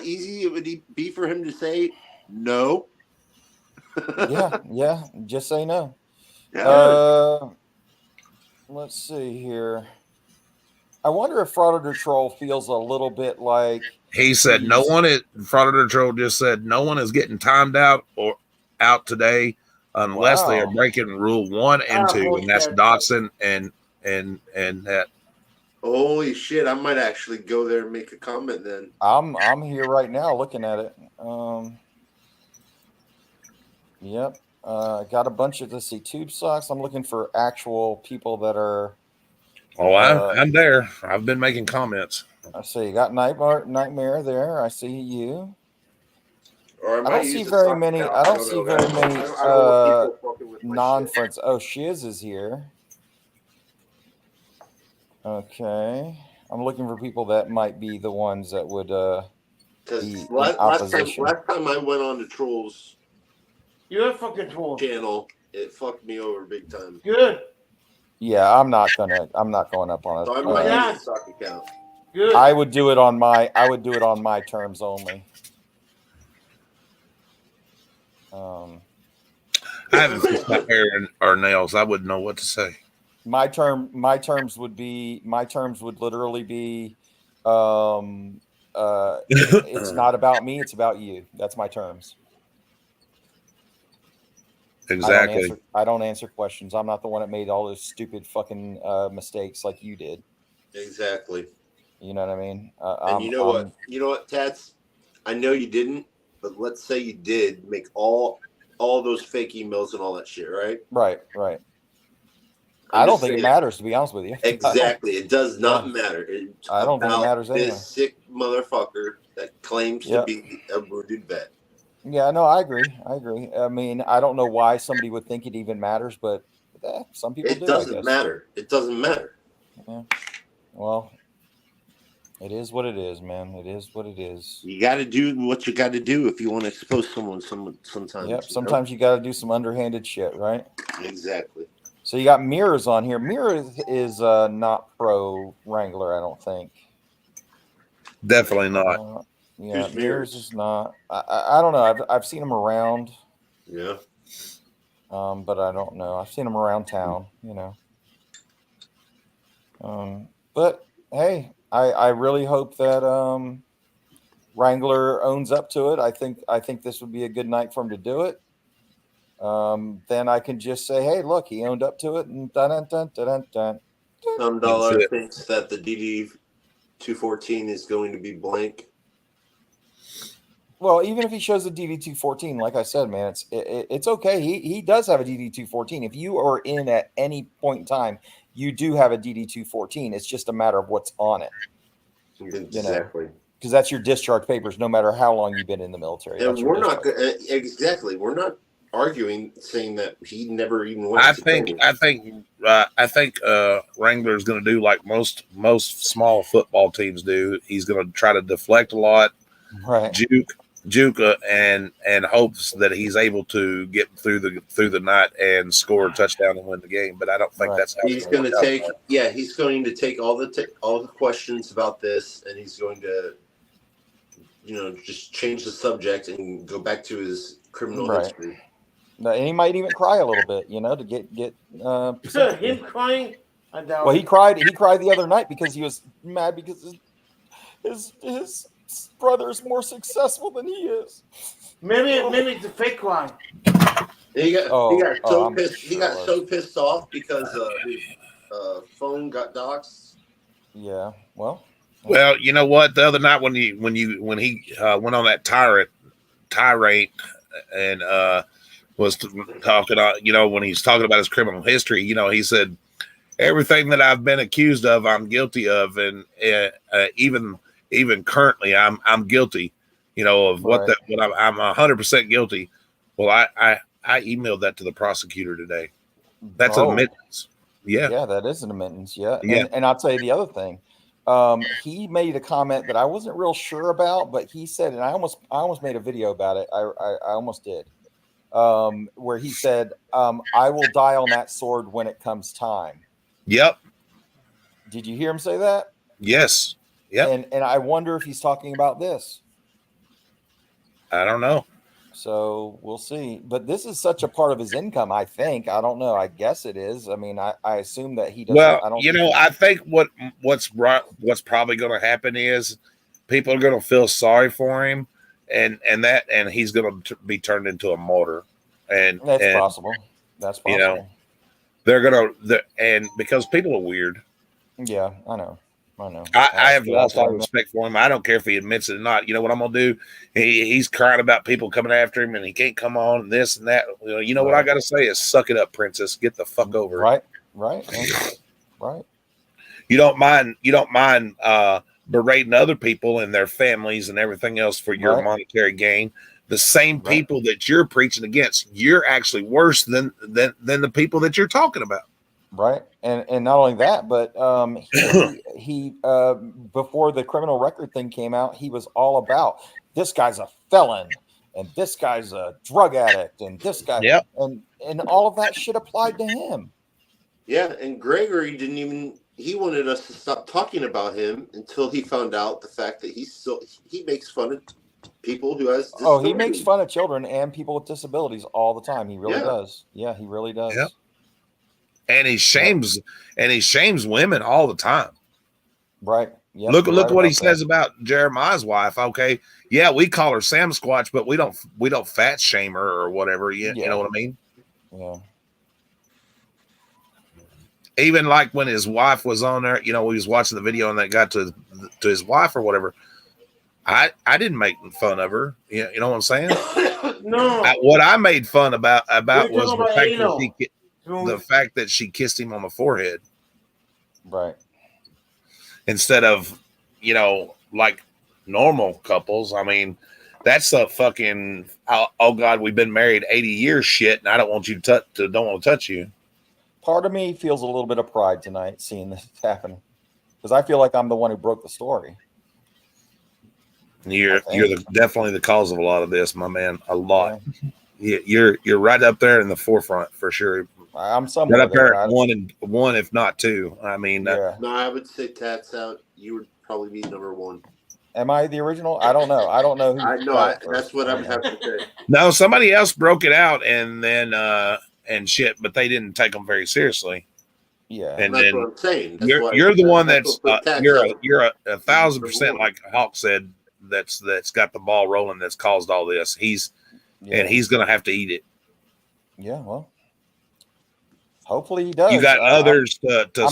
C: easy it would be for him to say no.
B: yeah. Just say no.
C: Yeah.
B: Let's see here. I wonder if Frauditor Troll feels a little bit like
D: He said Frauditor Troll just said no one is getting timed out or out today unless they are breaking rule 1 and 2, and that's doxing and that.
C: Holy shit! I might actually go there and make a comment then.
B: I'm here right now looking at it. Yep. Got a bunch of tube socks. I'm looking for actual people that are.
D: Oh, I'm there. I've been making comments.
B: I see. You got Nightmare there. I see you.
C: Or
B: I don't see very many. Non-friends. Oh, Shiz is here. Okay. I'm looking for people that might be the ones that would
C: because last time I went on the Trolls
A: You're a fucking troll
C: channel, it fucked me over big time.
A: Good.
B: Yeah, I'm not going up on it.
C: So I might use the stock account.
A: Good.
B: I would do it on my terms only.
D: I haven't fixed my hair or nails. I wouldn't know what to say.
B: My terms would literally be it's not about me, it's about you. That's my terms.
D: Exactly.
B: I don't answer questions. I'm not the one that made all those stupid fucking mistakes like you did.
C: Exactly.
B: You know what I mean?
C: And you know what, Tats? I know you didn't, but let's say you did make all those fake emails and all that shit, right?
B: Right. I don't think it matters, to be honest with you.
C: Exactly. It does not matter.
B: I don't think it matters anyway.
C: This sick motherfucker that claims to be a wounded vet.
B: Yeah, no, I agree. I mean, I don't know why somebody would think it even matters, but some people do.
C: It doesn't matter. It doesn't matter.
B: Yeah. Well, it is what it is, man. It is what it is.
C: You got to do what you got to do if you want to expose someone sometimes.
B: Yep. Sometimes you got to do some underhanded shit, right?
C: Exactly.
B: So you got Mirrors on here. Mirrors is not pro Wrangler, I don't think.
D: Definitely not.
B: Yeah, Mirrors is not. I don't know. I've seen him around.
C: Yeah.
B: But I don't know. I've seen him around town, you know. But hey, I really hope that Wrangler owns up to it. I think this would be a good night for him to do it. Then I can just say, hey, look, he owned up to it, and dun.
C: Some dollar thinks that the DD 214 is going to be blank.
B: Well, even if he shows a DD214, like I said, man, it's okay. He does have a DD214. If you are in at any point in time, you do have a DD214. It's just a matter of what's on it.
C: Exactly.
B: Because that's your discharge papers, no matter how long you've been in the military.
C: And we're not exactly. We're not arguing saying that he never even went.
D: I think Wrangler is going to do like most small football teams do. He's going to try to deflect a lot,
B: right?
D: Juke and hopes that he's able to get through the night and score a touchdown and win the game. But I don't think that's how
C: he's going to take. Yeah, he's going to take all the questions about this, and he's going to, just change the subject and go back to his criminal history.
B: No, and he might even cry a little bit, to get.
A: Him crying. I doubt.
B: Well, he cried. He cried the other night because he was mad because his brother is more successful than he is.
A: Maybe it's a fake cry.
C: He got so pissed. He got so pissed off because phone got doxxed.
B: Yeah. Well,
D: Well, you know what? The other night when he went on that tirade and was talking, when he's talking about his criminal history, he said everything that I've been accused of, I'm guilty of, and even currently, I'm guilty. Of what
B: Right.
D: I'm 100% guilty. Well, I emailed that to the prosecutor today. That's an
B: Oh,
D: admittance. Yeah.
B: yeah, that is an admittance. Yeah.
D: Yeah.
B: And I'll tell you the other thing. He made a comment that I wasn't real sure about, but he said, and I almost made a video about it. I almost did. Where he said, I will die on that sword when it comes time.
D: Yep.
B: Did you hear him say that?
D: Yes. Yep.
B: And I wonder if he's talking about this.
D: I don't know.
B: So we'll see. But this is such a part of his income, I think. I don't know. I guess it is. I mean, I assume that he doesn't.
D: Well,
B: I don't
D: I think what's probably going to happen is people are going to feel sorry for him, and he's going to be turned into a martyr. And
B: that's possible. That's possible.
D: They're going to, and because people are weird.
B: Yeah, I know.
D: I have lost all respect for him. I don't care if he admits it or not. You know what I'm gonna do? He's crying about people coming after him, and he can't come on and this and that. You know what I got to say is, suck it up, princess. Get the fuck over it.
B: Right.
D: You don't mind berating other people and their families and everything else for your monetary gain. The same people that you're preaching against, you're actually worse than the people that you're talking about.
B: Right. And not only that, but he before the criminal record thing came out, he was all about this guy's a felon and this guy's a drug addict and this guy and all of that shit applied to him.
C: Yeah, and Gregory he wanted us to stop talking about him until he found out the fact that he makes fun of people who has disabilities.
B: Oh, he makes fun of children and people with disabilities all the time. He really does. Yeah, he really does.
D: Yep. And he shames women all the time.
B: Right. Yep.
D: Look what he says about Jeremiah's wife. Okay. Yeah, we call her Sam Squatch, but we don't fat shame her or whatever. You know what I mean?
B: Yeah.
D: Even like when his wife was on there, he was watching the video and that got to his wife or whatever. I didn't make fun of her. You know what I'm saying?
A: No.
D: What I made fun about was the fact that she kissed him on the forehead.
B: Right.
D: Instead of, like normal couples. I mean, that's a fucking, oh God, we've been married 80 years shit, and I don't want you don't want to touch you.
B: Part of me feels a little bit of pride tonight seeing this happen because I feel like I'm the one who broke the story.
D: You're definitely the cause of a lot of this, my man. A lot. Yeah. You're right up there in the forefront for sure.
B: I'm somewhere
D: right up there at one, if not two. I mean,
C: no, I would say Tats out. You would probably be number one.
B: Am I the original? I don't know. I don't know who.
C: That's what I would have to say.
D: No, somebody else broke it out and then and shit, but they didn't take them very seriously.
B: Yeah,
C: and that's what I'm saying.
D: You're the one that's you're 1,000%, like Hawk said. That's got the ball rolling. That's caused all this. And he's going to have to eat it.
B: Yeah, well, hopefully he does.
D: You got others to start.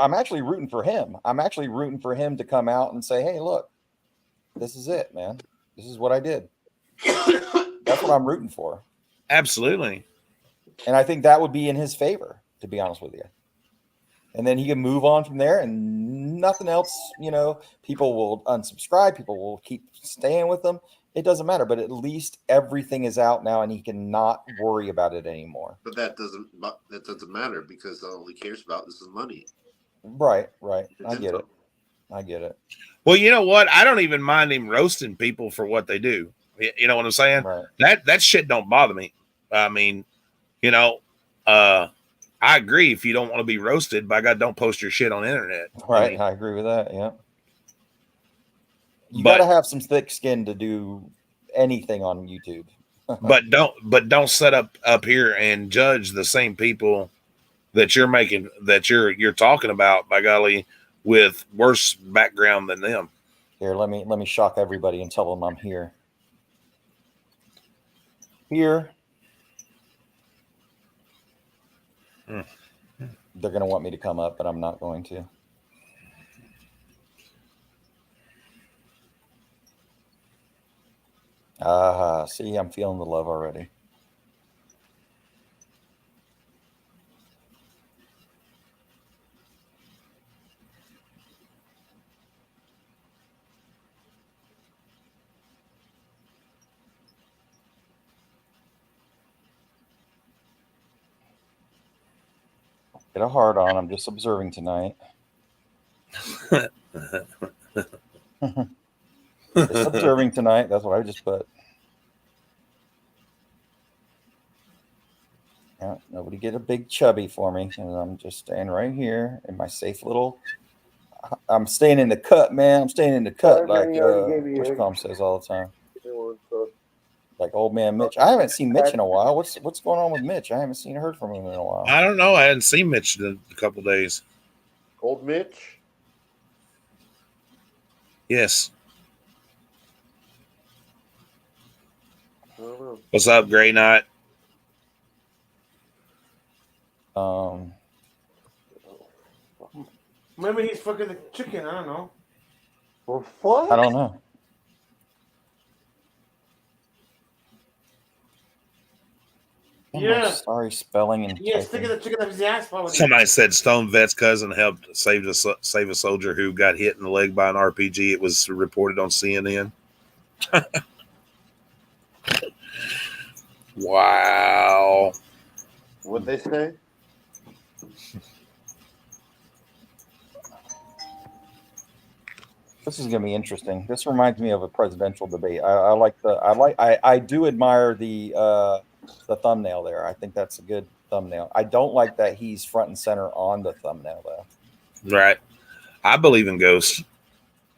B: I'm actually rooting for him. I'm actually rooting for him to come out and say, "Hey, look, this is it, man. This is what I did." That's what I'm rooting for.
D: Absolutely.
B: And I think that would be in his favor, to be honest with you. And then he can move on from there and nothing else, people will unsubscribe. People will keep staying with them. It doesn't matter, but at least everything is out now and he can not worry about it anymore.
C: But that doesn't matter because all he cares about is the money.
B: Right. I get it.
D: Well, you know what? I don't even mind him roasting people for what they do. You know what I'm saying?
B: Right.
D: That shit don't bother me. I mean, I agree. If you don't want to be roasted, by God, don't post your shit on the internet.
B: Right. I agree with that. Yeah. You got to have some thick skin to do anything on YouTube.
D: but don't set up here and judge the same people that you're talking about, by golly, with worse background than them.
B: Here, let me shock everybody and tell them I'm here. Here. They're going to want me to come up, but I'm not going to. See, I'm feeling the love already. Get a heart on. I'm just observing tonight. Just observing tonight. That's what I just put. Yeah, nobody get a big chubby for me. And I'm just staying right here in my safe little. I'm staying in the cut, man. I'm staying in the cut, like Wishcom says all the time. Like old man Mitch. I haven't seen Mitch in a while. What's going on with Mitch? I haven't heard from him in a while.
D: I don't know. I hadn't seen Mitch in a couple days.
C: Old Mitch.
D: Yes.
C: I don't know.
D: What's up, Gray Knight?
A: Maybe he's fucking the chicken. I don't know.
C: Well, what?
B: I don't know.
A: Yeah.
B: Sorry, spelling and
A: Yeah,
B: typing.
A: sticking the chicken up his ass. Probably.
D: Somebody said Stone Vet's cousin helped save a soldier who got hit in the leg by an RPG. It was reported on CNN. Wow.
C: What'd they say?
B: This is going to be interesting. This reminds me of a presidential debate. I do admire the thumbnail there. I think that's a good thumbnail. I don't like that he's front and center on the thumbnail though.
D: Right. I believe in ghosts.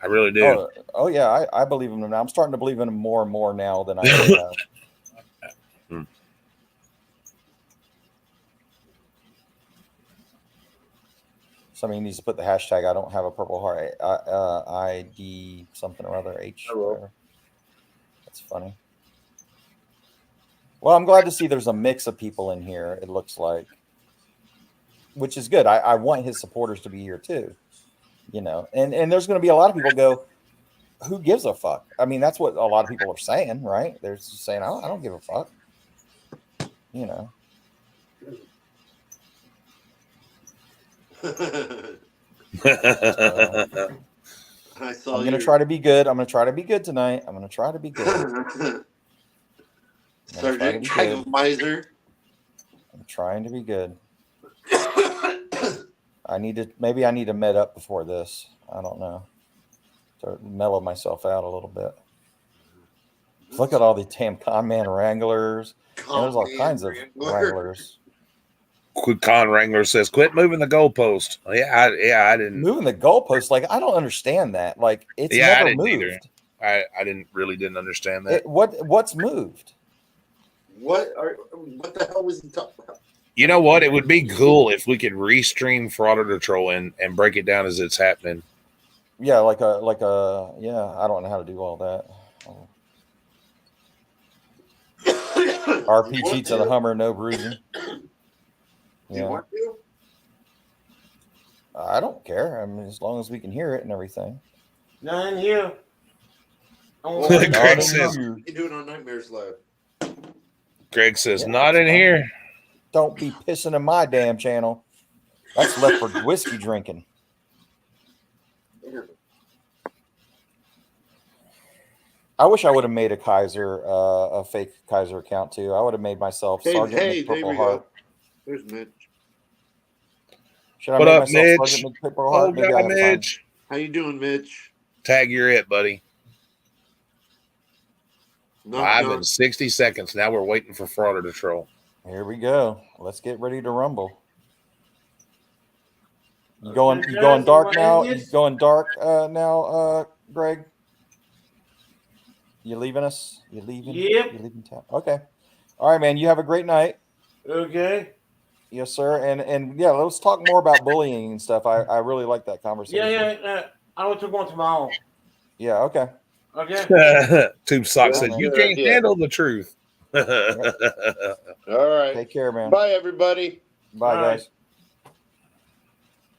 D: I really do.
B: Oh yeah, I believe in him now. I'm starting to believe in him more and more now than I ever have. Somebody needs to put the hashtag I don't have a purple heart. ID something or other H. Whatever. That's funny. Well, I'm glad to see there's a mix of people in here, it looks like. Which is good. I want his supporters to be here too. You know, and there's going to be a lot of people go, who gives a fuck? I mean, that's what a lot of people are saying, right? They're just saying, I don't give a fuck. You know. I'm going to try to be good. I'm going to try to be good tonight. I'm going to try to be good.
C: Sergeant Miser.
B: I'm trying to be good. I need to med up before this. I don't know. To mellow myself out a little bit. Look at all the damn con man wranglers. And there's all kinds of wranglers.
D: Con Wrangler says, "Quit moving the goalpost." I didn't
B: moving the goalpost. Like I don't understand that. Like it's never
D: I didn't
B: moved.
D: either. I didn't understand that.
B: What's moved?
C: What the hell was he talking about?
D: You know what? It would be cool if we could restream Frauditor Troll and break it down as it's happening.
B: Yeah, like a yeah. I don't know how to do all that. RP cheats at a Hummer, no bruising.
C: Do you want to?
B: I don't care. I mean, as long as we can hear it and everything.
A: Not in here.
D: Greg says,
C: "You can do it on Nightmares Live."
D: Greg says, "Not in here."
B: Don't be pissing in my damn channel. That's left for whiskey drinking. I wish I would have made a Kaiser, a fake Kaiser account too. I would have made myself Sergeant McPurple Heart.
C: Go. There's Mitch.
B: Should I
D: What
B: make
D: up,
B: myself
D: Mitch?
B: Sergeant McPurple Heart?
D: Oh,
B: Maybe I
D: God,
B: have time.
D: Mitch.
C: How you doing, Mitch?
D: Tag, you're it, buddy.
C: Knock,
D: 5
C: knock.
D: and 60 seconds. Now we're waiting for Frauditor Troll.
B: Here we go. Let's get ready to rumble. You going dark now? You going dark now, Greg? You leaving us? You leaving?
A: Yep.
B: You leaving town? Okay. All right, man. You have a great night.
A: Okay.
B: Yes, sir. And yeah, let's talk more about bullying and stuff. I really like that conversation.
A: Yeah. I want to go tomorrow.
B: Yeah. Okay.
A: Okay.
D: Tube Sock
B: Yeah,
D: said,
B: man.
D: "You can't handle the truth."
C: All right.
B: Take care, man.
C: Bye, everybody.
B: Bye,
A: All right.
B: guys.